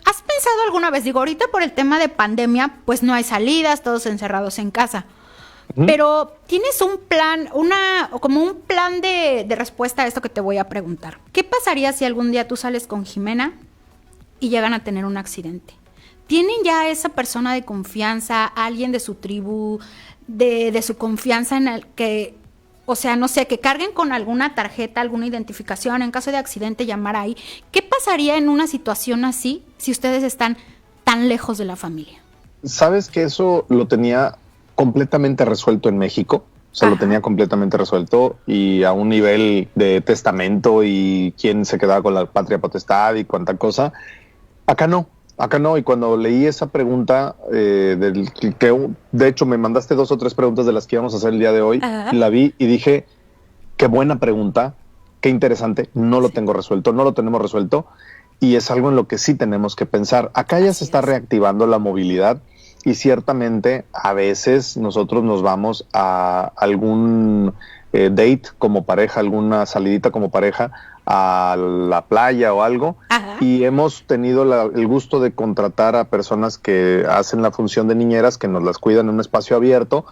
¿Has pensado alguna vez, digo, ahorita por el tema de pandemia, pues no hay salidas, todos encerrados en casa, pero tienes un plan, como un plan de respuesta a esto que te voy a preguntar? ¿Qué pasaría si algún día tú sales con Jimena y llegan a tener un accidente? ¿Tienen ya esa persona de confianza, alguien de su tribu, de su confianza en el que, o sea, no sé, que carguen con alguna tarjeta, alguna identificación, en caso de accidente llamar ahí? ¿Qué pasaría en una situación así si ustedes están tan lejos de la familia? ¿Sabes que eso lo tenía completamente resuelto en México? O sea, lo tenía completamente resuelto y a un nivel de testamento y quién se quedaba con la patria potestad y cuánta cosa. Acá no. Y cuando leí esa pregunta, de hecho me mandaste 2 o 3 preguntas de las que íbamos a hacer el día de hoy, la vi y dije, qué buena pregunta, qué interesante, no lo tengo resuelto, no lo tenemos resuelto y es algo en lo que sí tenemos que pensar. Acá ya se está reactivando la movilidad y ciertamente a veces nosotros nos vamos a algún date como pareja, alguna salidita como pareja, a la playa o algo, y hemos tenido el gusto de contratar a personas que hacen la función de niñeras, que nos las cuidan en un espacio abierto,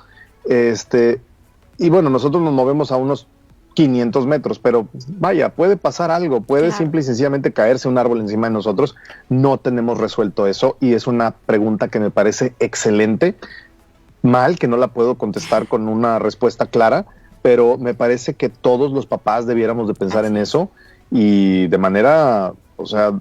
y bueno, nosotros nos movemos a unos 500 metros, pero vaya, puede pasar algo, puede simple y sencillamente caerse un árbol encima de nosotros. No tenemos resuelto eso y es una pregunta que me parece excelente, mal que no la puedo contestar con una respuesta clara, pero me parece que todos los papás debiéramos de pensar en eso y de manera, o sea,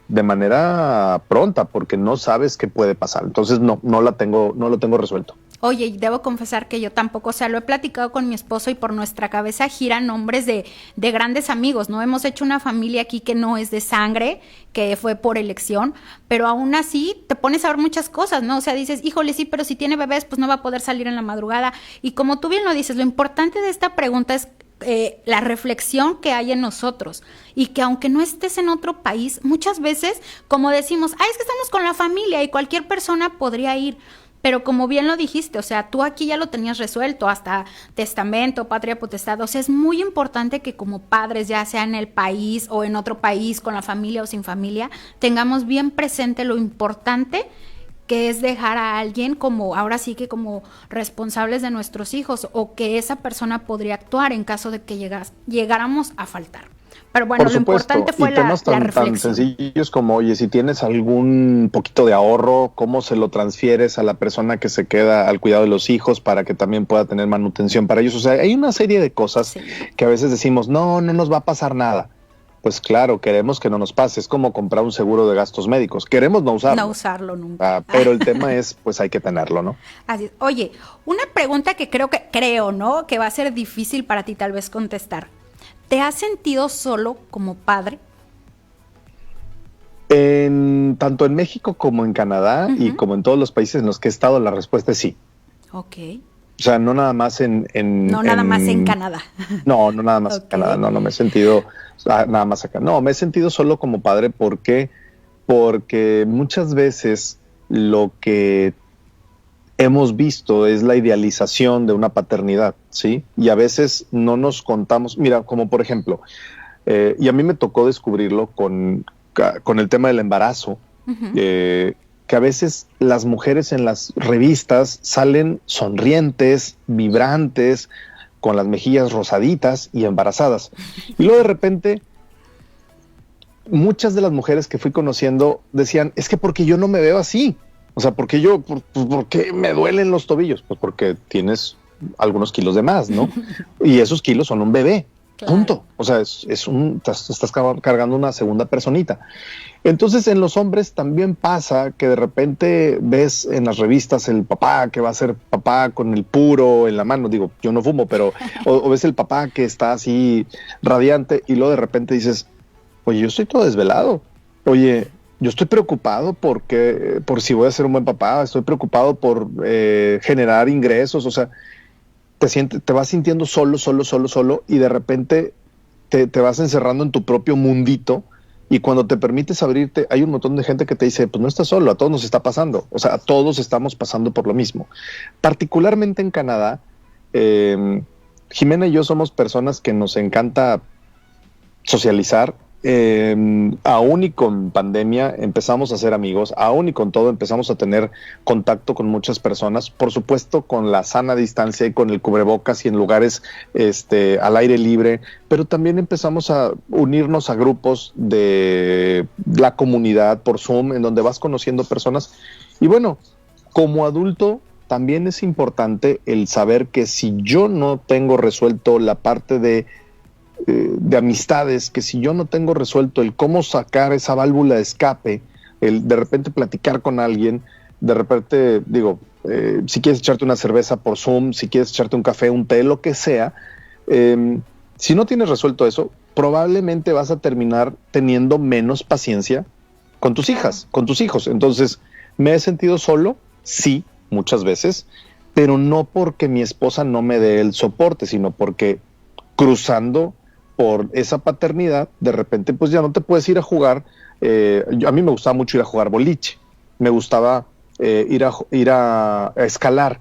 de manera pronta, porque no sabes qué puede pasar. Entonces no lo tengo resuelto. Oye, y debo confesar que yo tampoco, o sea, lo he platicado con mi esposo y por nuestra cabeza giran nombres de grandes amigos, ¿no? Hemos hecho una familia aquí que no es de sangre, que fue por elección, pero aún así te pones a ver muchas cosas, ¿no? O sea, dices, híjole, sí, pero si tiene bebés, pues no va a poder salir en la madrugada. Y como tú bien lo dices, lo importante de esta pregunta es la reflexión que hay en nosotros y que aunque no estés en otro país, muchas veces, como decimos, es que estamos con la familia y cualquier persona podría ir. Pero como bien lo dijiste, o sea, tú aquí ya lo tenías resuelto, hasta testamento, patria potestad. O sea, es muy importante que como padres, ya sea en el país o en otro país, con la familia o sin familia, tengamos bien presente lo importante que es dejar a alguien como, ahora sí que como responsables de nuestros hijos, o que esa persona podría actuar en caso de que llegáramos a faltar. Pero bueno, Por lo supuesto, importante fue y temas la tan reflexión. sencillos como, oye, si tienes algún poquito de ahorro, ¿cómo se lo transfieres a la persona que se queda al cuidado de los hijos para que también pueda tener manutención para ellos? O sea, hay una serie de cosas que a veces decimos, no nos va a pasar nada. Pues claro, queremos que no nos pase. Es como comprar un seguro de gastos médicos. Queremos no usarlo. No usarlo nunca. Pero el tema es, pues hay que tenerlo, ¿no? Así es. Oye, una pregunta que creo, ¿no? Que va a ser difícil para ti tal vez contestar. ¿Te has sentido solo como padre? Tanto en México como en Canadá y como en todos los países en los que he estado, la respuesta es sí. Ok. O sea, no nada más nada más en Canadá. No nada más en Canadá. No me he sentido nada más acá. No, me he sentido solo como padre porque muchas veces lo que hemos visto es la idealización de una paternidad, ¿sí? Y a veces no nos contamos, mira, como por ejemplo, y a mí me tocó descubrirlo con el tema del embarazo, que a veces las mujeres en las revistas salen sonrientes, vibrantes, con las mejillas rosaditas y embarazadas. Y luego de repente, muchas de las mujeres que fui conociendo decían, es que porque yo no me veo así. O sea, ¿por qué me duelen los tobillos? Pues porque tienes algunos kilos de más, ¿no? Y esos kilos son un bebé, claro. Punto. O sea, estás cargando una segunda personita. Entonces, en los hombres también pasa que de repente ves en las revistas el papá que va a ser papá con el puro en la mano. Digo, yo no fumo, pero o ves el papá que está así radiante y luego de repente dices, oye, yo estoy todo desvelado. Oye, yo estoy preocupado por si voy a ser un buen papá, estoy preocupado por generar ingresos, o sea, te vas sintiendo solo y de repente te vas encerrando en tu propio mundito y cuando te permites abrirte, hay un montón de gente que te dice, pues no estás solo, a todos nos está pasando, o sea, a todos estamos pasando por lo mismo. Particularmente en Canadá, Jimena y yo somos personas que nos encanta socializar. Aún y con pandemia empezamos a ser amigos, aún y con todo empezamos a tener contacto con muchas personas, por supuesto con la sana distancia y con el cubrebocas y en lugares al aire libre, pero también empezamos a unirnos a grupos de la comunidad por Zoom, en donde vas conociendo personas. Y bueno, como adulto también es importante el saber que si yo no tengo resuelto la parte de amistades, que si yo no tengo resuelto el cómo sacar esa válvula de escape, el de repente platicar con alguien, de repente, digo, si quieres echarte una cerveza por Zoom, si quieres echarte un café, un té, lo que sea, si no tienes resuelto eso, probablemente vas a terminar teniendo menos paciencia con tus hijas, con tus hijos. Entonces, ¿me he sentido solo? Sí, muchas veces, pero no porque mi esposa no me dé el soporte, sino porque cruzando por esa paternidad, de repente pues ya no te puedes ir a jugar. A mí me gustaba mucho ir a jugar boliche, me gustaba ir a escalar.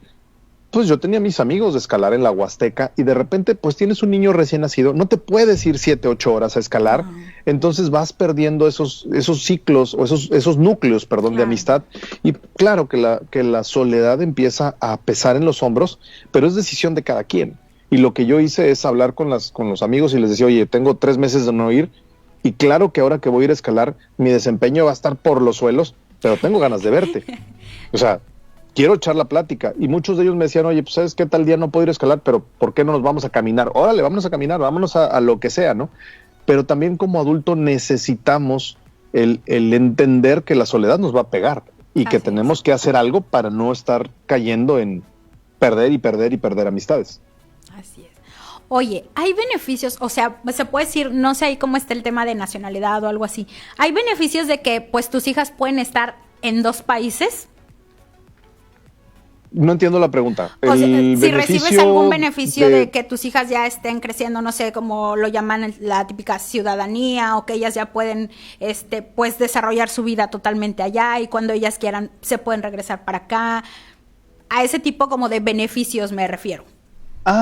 Pues yo tenía mis amigos de escalar en la Huasteca y de repente pues tienes un niño recién nacido, no te puedes ir 7-8 horas a escalar, entonces vas perdiendo esos ciclos o esos núcleos, de amistad, y claro que la soledad empieza a pesar en los hombros, pero es decisión de cada quien. Y lo que yo hice es hablar con los amigos y les decía, oye, tengo 3 meses de no ir y claro que ahora que voy a ir a escalar, mi desempeño va a estar por los suelos, pero tengo ganas de verte. O sea, quiero echar la plática. Y muchos de ellos me decían, oye, pues ¿sabes qué? Tal día no puedo ir a escalar, pero ¿por qué no nos vamos a caminar? Órale, vámonos a caminar, vámonos a lo que sea, ¿no? Pero también como adulto necesitamos el entender que la soledad nos va a pegar y que tenemos que hacer algo para no estar cayendo en perder amistades. Así es. Oye, ¿hay beneficios? O sea, se puede decir, no sé ahí cómo está el tema de nacionalidad o algo así. ¿Hay beneficios de que pues tus hijas pueden estar en 2 países? No entiendo la pregunta. O sea, si recibes algún beneficio de que tus hijas ya estén creciendo, no sé, como lo llaman la típica ciudadanía, o que ellas ya pueden pues desarrollar su vida totalmente allá y cuando ellas quieran se pueden regresar para acá. A ese tipo como de beneficios me refiero.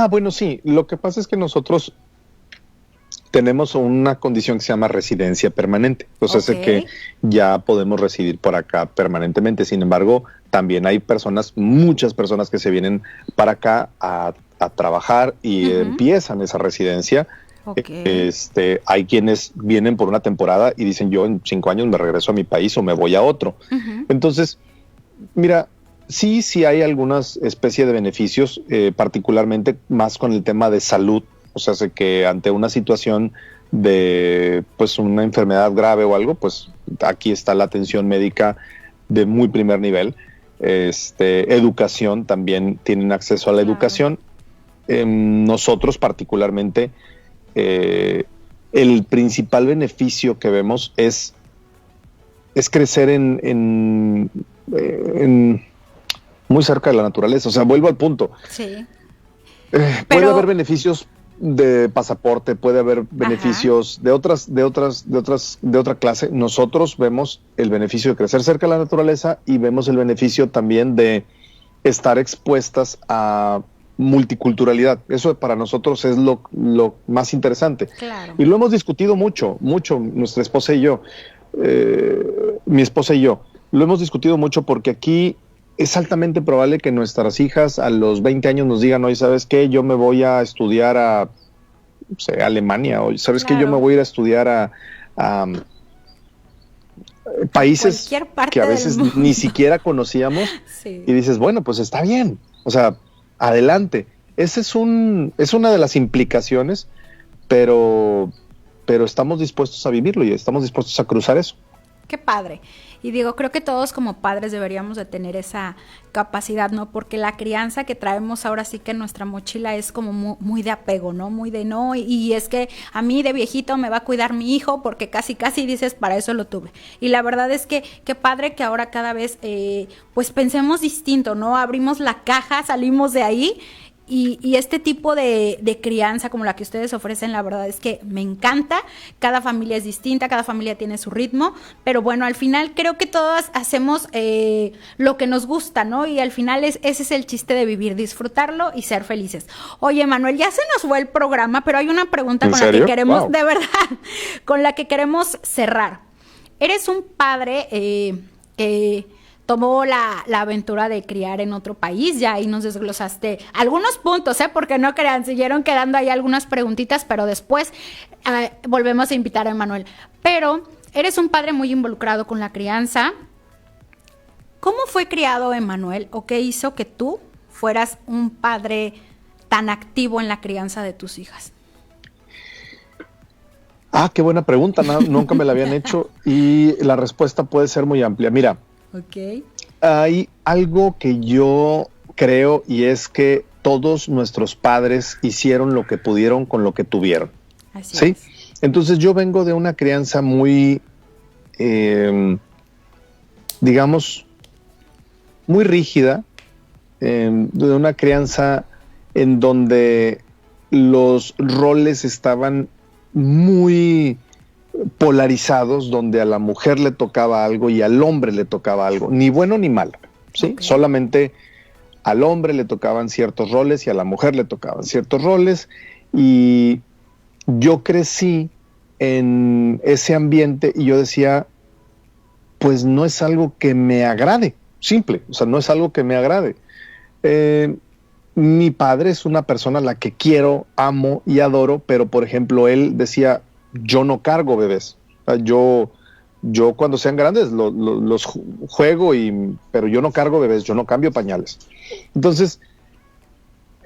Bueno, sí. Lo que pasa es que nosotros tenemos una condición que se llama residencia permanente. Entonces, es que ya podemos residir por acá permanentemente. Sin embargo, también hay muchas personas que se vienen para acá a trabajar y empiezan esa residencia. Okay. Hay quienes vienen por una temporada y dicen, yo en 5 años me regreso a mi país o me voy a otro. Entonces, mira, sí hay algunas especies de beneficios, particularmente más con el tema de salud. O sea, sé que ante una situación de pues una enfermedad grave o algo, pues aquí está la atención médica de muy primer nivel. Educación, también tienen acceso a la educación. Nosotros particularmente, el principal beneficio que vemos es crecer en muy cerca de la naturaleza. O sea, vuelvo al punto. Sí. Puede haber beneficios de pasaporte, puede haber beneficios de otra clase. Nosotros vemos el beneficio de crecer cerca de la naturaleza y vemos el beneficio también de estar expuestas a multiculturalidad. Eso para nosotros es lo más interesante. Claro. Y lo hemos discutido mucho, nuestra esposa y yo, mi esposa y yo, lo hemos discutido mucho porque aquí es altamente probable que nuestras hijas a los 20 años nos digan, oye, ¿sabes qué? Yo me voy a estudiar a Alemania, o ¿sabes qué? Yo me voy a ir a estudiar a países que a veces ni siquiera conocíamos. Sí. Y dices, bueno, pues está bien, o sea, adelante. Ese es una de las implicaciones, pero estamos dispuestos a vivirlo y estamos dispuestos a cruzar eso. Qué padre. Y digo, creo que todos como padres deberíamos de tener esa capacidad, ¿no? Porque la crianza que traemos ahora sí que en nuestra mochila es como muy de apego, ¿no? Muy de no, y es que a mí de viejito me va a cuidar mi hijo porque casi dices, para eso lo tuve. Y la verdad es que qué padre que ahora cada vez pues pensemos distinto, ¿no? Abrimos la caja, salimos de ahí. Y este tipo de crianza como la que ustedes ofrecen, la verdad es que me encanta. Cada familia es distinta, cada familia tiene su ritmo, pero bueno, al final creo que todas hacemos lo que nos gusta, ¿no? Y al final ese es el chiste de vivir, disfrutarlo y ser felices. Oye, Manuel, ya se nos fue el programa, pero hay una pregunta con la que queremos, de verdad, con la que queremos cerrar. Eres un padre que tomó la aventura de criar en otro país, ya ahí nos desglosaste algunos puntos, porque no crean, siguieron quedando ahí algunas preguntitas, pero después volvemos a invitar a Emanuel. Pero eres un padre muy involucrado con la crianza. ¿Cómo fue criado Emanuel o qué hizo que tú fueras un padre tan activo en la crianza de tus hijas? Qué buena pregunta, nunca me la habían hecho y la respuesta puede ser muy amplia. Mira, hay algo que yo creo y es que todos nuestros padres hicieron lo que pudieron con lo que tuvieron. Así es. Entonces yo vengo de una crianza muy, digamos, muy rígida, de una crianza en donde los roles estaban muy polarizados, donde a la mujer le tocaba algo y al hombre le tocaba algo, ni bueno ni malo, ¿sí? Solamente al hombre le tocaban ciertos roles y a la mujer le tocaban ciertos roles, y yo crecí en ese ambiente y yo decía, pues no es algo que me agrade, simple, o sea, no es algo que me agrade. Mi padre es una persona a la que quiero, amo y adoro, pero por ejemplo él decía, yo no cargo bebés. Yo cuando sean grandes los juego, pero yo no cargo bebés, yo no cambio pañales. Entonces,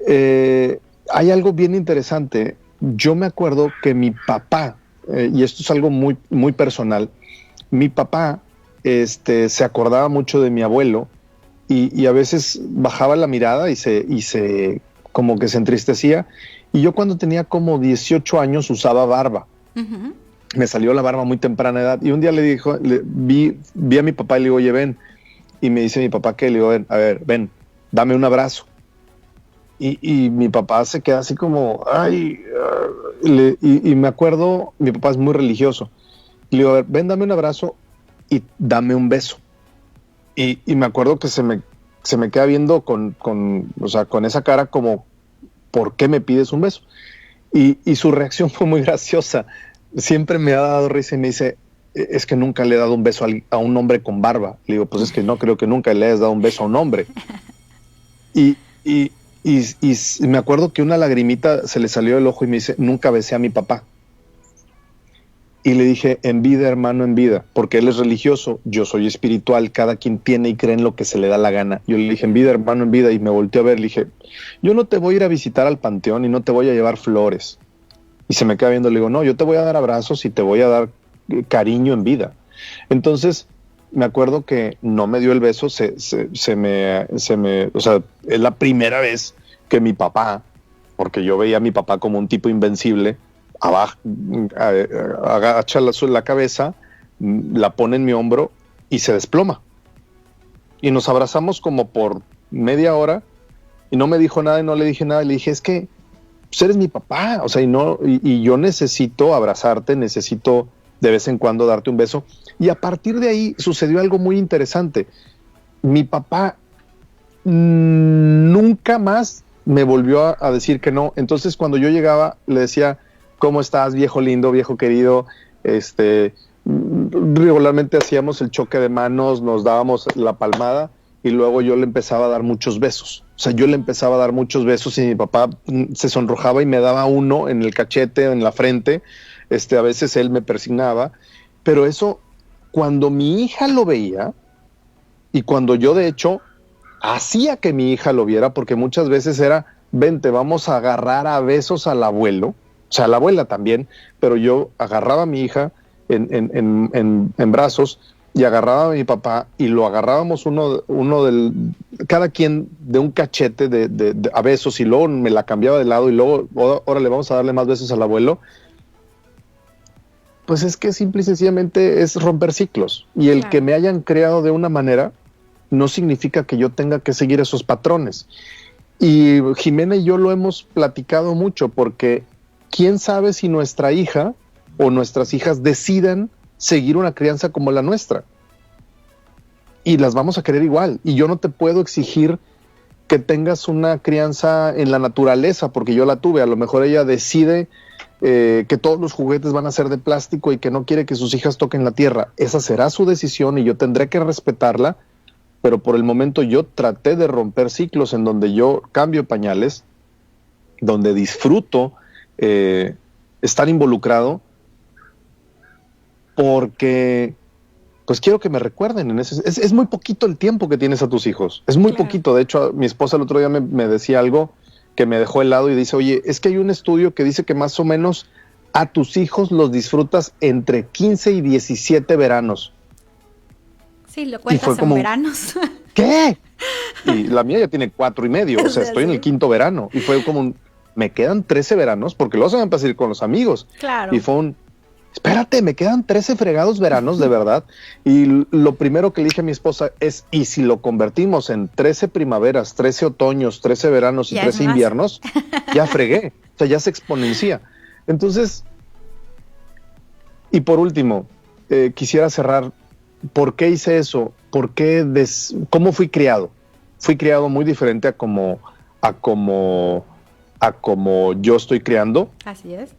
hay algo bien interesante. Yo me acuerdo que mi papá, y esto es algo muy, muy personal, mi papá se acordaba mucho de mi abuelo y a veces bajaba la mirada y se como que se entristecía. Y yo cuando tenía como 18 años usaba barba. Uh-huh. Me salió la barba muy temprana edad y un día vi a mi papá y le digo, oye, ven. Y me dice mi papá que le digo, ven, dame un abrazo. Y mi papá se queda así como, y me acuerdo, mi papá es muy religioso. Y le digo, ven, dame un abrazo y dame un beso. Y me acuerdo que se me queda viendo con esa cara como, ¿por qué me pides un beso? Y su reacción fue muy graciosa. Siempre me ha dado risa y me dice, es que nunca le he dado un beso a un hombre con barba. Le digo, pues es que no creo que nunca le hayas dado un beso a un hombre. Y Y me acuerdo que una lagrimita se le salió del ojo y me dice, nunca besé a mi papá. Y le dije, en vida, hermano, en vida, porque él es religioso, yo soy espiritual, cada quien tiene y cree en lo que se le da la gana. Yo le dije, en vida, hermano, en vida, y me volteó a ver, le dije, yo no te voy a ir a visitar al panteón y no te voy a llevar flores. Y se me queda viendo, le digo, no, yo te voy a dar abrazos y te voy a dar cariño en vida. Entonces, me acuerdo que no me dio el beso, o sea, es la primera vez que mi papá, porque yo veía a mi papá como un tipo invencible, agacha la cabeza, la pone en mi hombro y se desploma. Y nos abrazamos como por media hora y no me dijo nada y no le dije nada. Y le dije, es que pues eres mi papá, o sea, y yo necesito abrazarte, necesito de vez en cuando darte un beso. Y a partir de ahí sucedió algo muy interesante. Mi papá nunca más me volvió a decir que no. Entonces cuando yo llegaba le decía, ¿cómo estás, viejo lindo, viejo querido? Regularmente hacíamos el choque de manos, nos dábamos la palmada y luego yo le empezaba a dar muchos besos. O sea, yo le empezaba a dar muchos besos y mi papá se sonrojaba y me daba uno en el cachete, en la frente. A veces él me persignaba. Pero eso, cuando mi hija lo veía y cuando yo, de hecho, hacía que mi hija lo viera, porque muchas veces era, vente, vamos a agarrar a besos al abuelo, o sea, a la abuela también, pero yo agarraba a mi hija en brazos y agarraba a mi papá y lo agarrábamos cada quien de un cachete a besos y luego me la cambiaba de lado y luego, órale, vamos a darle más besos al abuelo. Pues es que simple y sencillamente es romper ciclos. Y el que me hayan creado de una manera no significa que yo tenga que seguir esos patrones. Y Jimena y yo lo hemos platicado mucho porque quién sabe si nuestra hija o nuestras hijas decidan seguir una crianza como la nuestra. Y las vamos a querer igual. Y yo no te puedo exigir que tengas una crianza en la naturaleza porque yo la tuve. A lo mejor ella decide que todos los juguetes van a ser de plástico y que no quiere que sus hijas toquen la tierra. Esa será su decisión y yo tendré que respetarla, pero por el momento yo traté de romper ciclos en donde yo cambio pañales, donde disfruto estar involucrado, porque pues quiero que me recuerden. Es muy poquito el tiempo que tienes a tus hijos, es muy poquito. De hecho, mi esposa el otro día me decía algo que me dejó helado y dice, oye, es que hay un estudio que dice que más o menos a tus hijos los disfrutas entre 15 y 17 veranos. Sí, lo cuentas en veranos. ¿Qué? Y la mía ya tiene 4 y medio, o sea, estoy en el 5º verano. Y fue como me quedan 13 veranos, porque luego se van a empezar a ir con los amigos. Claro. Y fue espérate, me quedan 13 fregados veranos, de verdad. Y lo primero que le dije a mi esposa es, ¿y si lo convertimos en 13 primaveras, 13 otoños, 13 veranos y 13 inviernos? Ya fregué, o sea, ya se exponencia. Entonces, y por último, quisiera cerrar. ¿Por qué hice eso? ¿Cómo fui criado? Fui criado muy diferente a como yo estoy criando. Así es.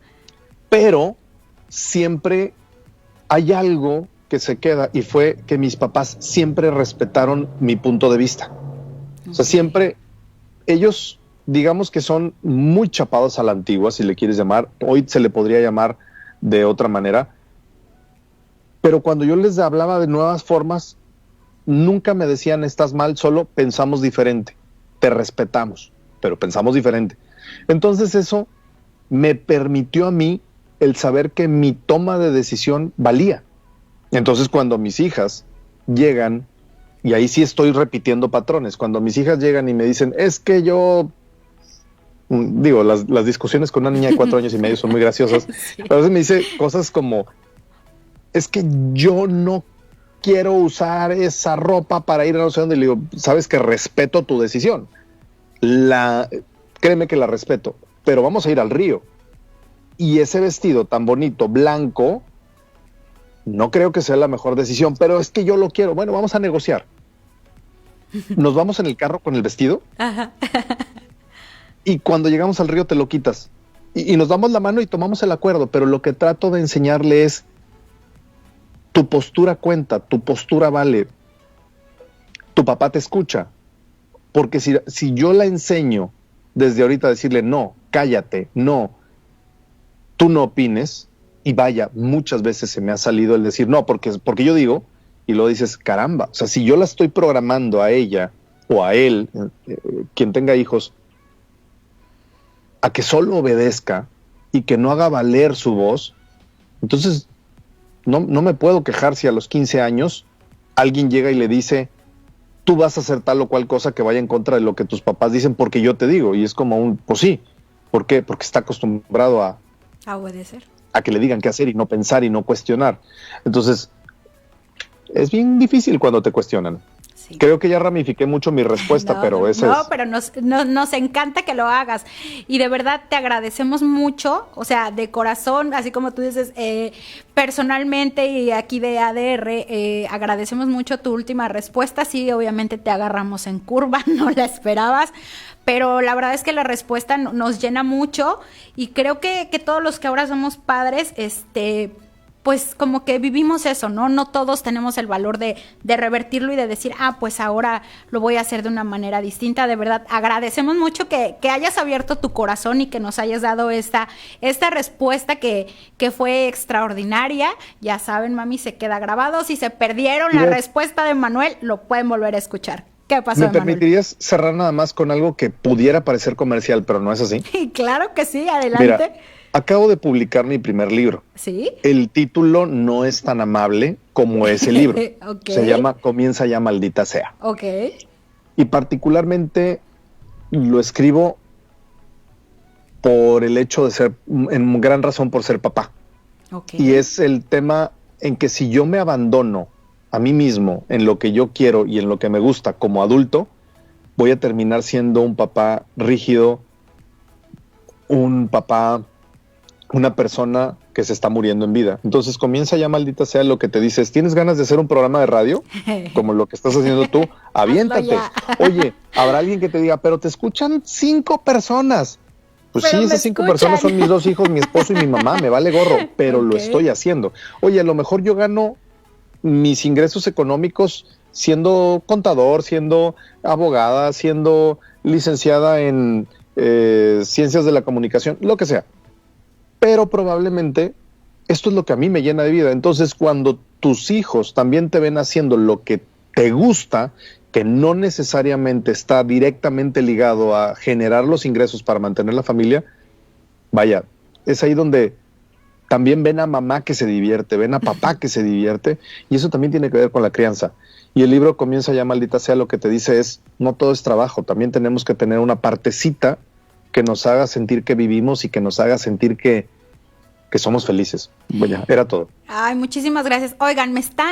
Pero siempre hay algo que se queda y fue que mis papás siempre respetaron mi punto de vista. O sea, siempre ellos, digamos que son muy chapados a la antigua, si le quieres llamar. Hoy se le podría llamar de otra manera. Pero cuando yo les hablaba de nuevas formas, nunca me decían estás mal, solo pensamos diferente. Te respetamos, pero pensamos diferente. Entonces eso me permitió a mí el saber que mi toma de decisión valía. Entonces cuando mis hijas llegan, y ahí sí estoy repitiendo patrones, cuando mis hijas llegan y me dicen, es que yo, digo, las discusiones con una niña de 4 años y medio son muy graciosas, sí. A veces me dice cosas como, es que yo no quiero usar esa ropa para ir a no sé dónde. Le digo, sabes que respeto tu decisión. Créeme que la respeto, pero vamos a ir al río. Y ese vestido tan bonito, blanco, no creo que sea la mejor decisión, pero es que yo lo quiero. Bueno, vamos a negociar. Nos vamos en el carro con el vestido. Ajá. Y cuando llegamos al río te lo quitas. Y nos damos la mano y tomamos el acuerdo, pero lo que trato de enseñarle es tu postura cuenta, tu postura vale. Tu papá te escucha. Porque si yo la enseño desde ahorita decirle, no, cállate, no, tú no opines. Y vaya, muchas veces se me ha salido el decir, no, porque yo digo, y luego dices, caramba, o sea, si yo la estoy programando a ella o a él, quien tenga hijos, a que solo obedezca y que no haga valer su voz, entonces no me puedo quejar si a los 15 años alguien llega y le dice, tú vas a hacer tal o cual cosa que vaya en contra de lo que tus papás dicen porque yo te digo. Y es como pues sí, ¿por qué? Porque está acostumbrado a obedecer, a que le digan qué hacer y no pensar y no cuestionar. Entonces, es bien difícil cuando te cuestionan. Sí. Creo que ya ramifiqué mucho mi respuesta, pero esa es... No, pero nos encanta que lo hagas. Y de verdad te agradecemos mucho, o sea, de corazón, así como tú dices, personalmente y aquí de ADR, agradecemos mucho tu última respuesta. Sí, obviamente te agarramos en curva, no la esperabas, pero la verdad es que la respuesta nos llena mucho y creo que todos los que ahora somos padres, pues como que vivimos eso, ¿no? No todos tenemos el valor de revertirlo y de decir, pues ahora lo voy a hacer de una manera distinta. De verdad, agradecemos mucho que hayas abierto tu corazón y que nos hayas dado esta respuesta que fue extraordinaria. Ya saben, mami, se queda grabado. Si se perdieron la respuesta de Manuel, lo pueden volver a escuchar. ¿Qué pasó, ¿Me Manuel? permitirías cerrar nada más con algo que pudiera parecer comercial, pero no es así? Claro que sí, adelante. Mira, acabo de publicar mi primer libro. ¿Sí? El título no es tan amable como es el libro. Okay. Se llama Comienza ya, maldita sea. Ok. Y particularmente lo escribo por el hecho de ser, en gran razón por ser papá. Okay. Y es el tema en que si yo me abandono a mí mismo en lo que yo quiero y en lo que me gusta como adulto, voy a terminar siendo un papá rígido, un papá, una persona que se está muriendo en vida. Entonces Comienza ya, maldita sea, lo que te dices, ¿tienes ganas de hacer un programa de radio? Como lo que estás haciendo tú, aviéntate. Oye, habrá alguien que te diga, pero te escuchan 5 personas. Pues pero sí, esas 5 personas son mis 2 hijos, mi esposo y mi mamá, me vale gorro, pero lo estoy haciendo. Oye, a lo mejor yo gano mis ingresos económicos siendo contador, siendo abogada, siendo licenciada en ciencias de la comunicación, lo que sea. Pero probablemente esto es lo que a mí me llena de vida. Entonces, cuando tus hijos también te ven haciendo lo que te gusta, que no necesariamente está directamente ligado a generar los ingresos para mantener la familia, vaya, es ahí donde también ven a mamá que se divierte, ven a papá que se divierte, y eso también tiene que ver con la crianza. Y el libro Comienza ya, maldita sea, lo que te dice es, no todo es trabajo, también tenemos que tener una partecita que nos haga sentir que vivimos y que nos haga sentir que somos felices. Bueno, era todo. Ay, muchísimas gracias. Oigan, me está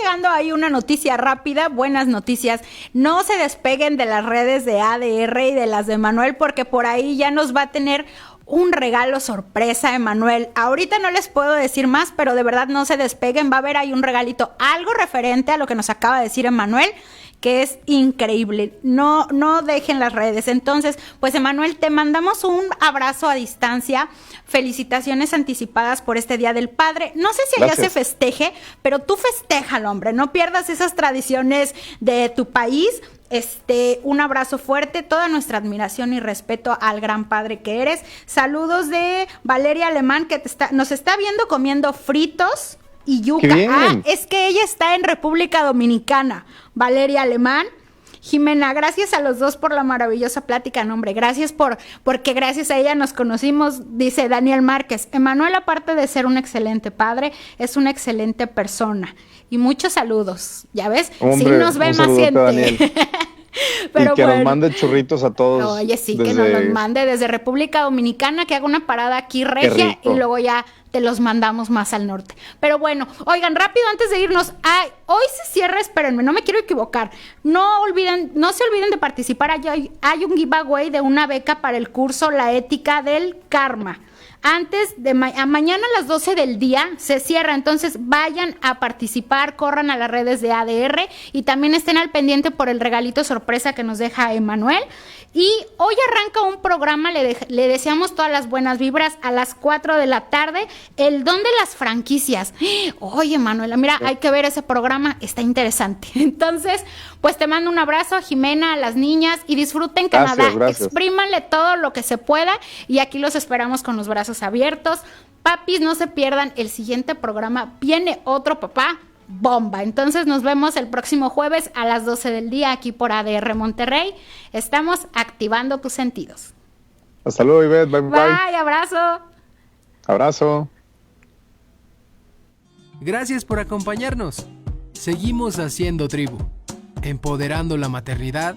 llegando ahí una noticia rápida, buenas noticias. No se despeguen de las redes de ADR y de las de Manuel, porque por ahí ya nos va a tener un regalo sorpresa, Emanuel. Ahorita no les puedo decir más, pero de verdad no se despeguen. Va a haber ahí un regalito, algo referente a lo que nos acaba de decir Emanuel, que es increíble. No dejen las redes. Entonces, pues Emanuel, te mandamos un abrazo a distancia. Felicitaciones anticipadas por este Día del Padre. No sé si allá se festeje, pero tú festéjalo, hombre. No pierdas esas tradiciones de tu país. Un abrazo fuerte, toda nuestra admiración y respeto al gran padre que eres. Saludos de Valeria Alemán, que nos está viendo comiendo fritos y yuca. Es que ella está en República Dominicana. Valeria Alemán. Jimena, gracias a los dos por la maravillosa plática, no, hombre, gracias porque gracias a ella nos conocimos, dice Daniel Márquez. Emanuel, aparte de ser un excelente padre, es una excelente persona. Y muchos saludos, ¿ya ves? Hombre, sí nos ve más gente. Pero y que nos mande churritos a todos. Oye, sí, que nos los mande desde República Dominicana, que haga una parada aquí regia y luego ya te los mandamos más al norte. Pero bueno, oigan, rápido antes de irnos, hoy se cierra, espérenme, no me quiero equivocar. No se olviden de participar. Hay un giveaway de una beca para el curso La Ética del Karma. antes de mañana a las 12 del día se cierra, entonces vayan a participar, corran a las redes de ADR y también estén al pendiente por el regalito sorpresa que nos deja Emanuel. Y hoy arranca un programa, le deseamos todas las buenas vibras a las 4 de la tarde, el don de las franquicias. Oye, Manuela, mira, hay que ver ese programa, está interesante. Entonces, pues te mando un abrazo a Jimena, a las niñas y disfruten Canadá, exprímanle todo lo que se pueda y aquí los esperamos con los brazos abiertos. Papis, no se pierdan el siguiente programa, viene otro papá. Bomba. Entonces nos vemos el próximo jueves a las 12 del día aquí por ADR Monterrey. Estamos activando tus sentidos. Hasta luego, Ivette. Bye, bye. Bye, abrazo. Abrazo. Gracias por acompañarnos. Seguimos haciendo tribu, empoderando la maternidad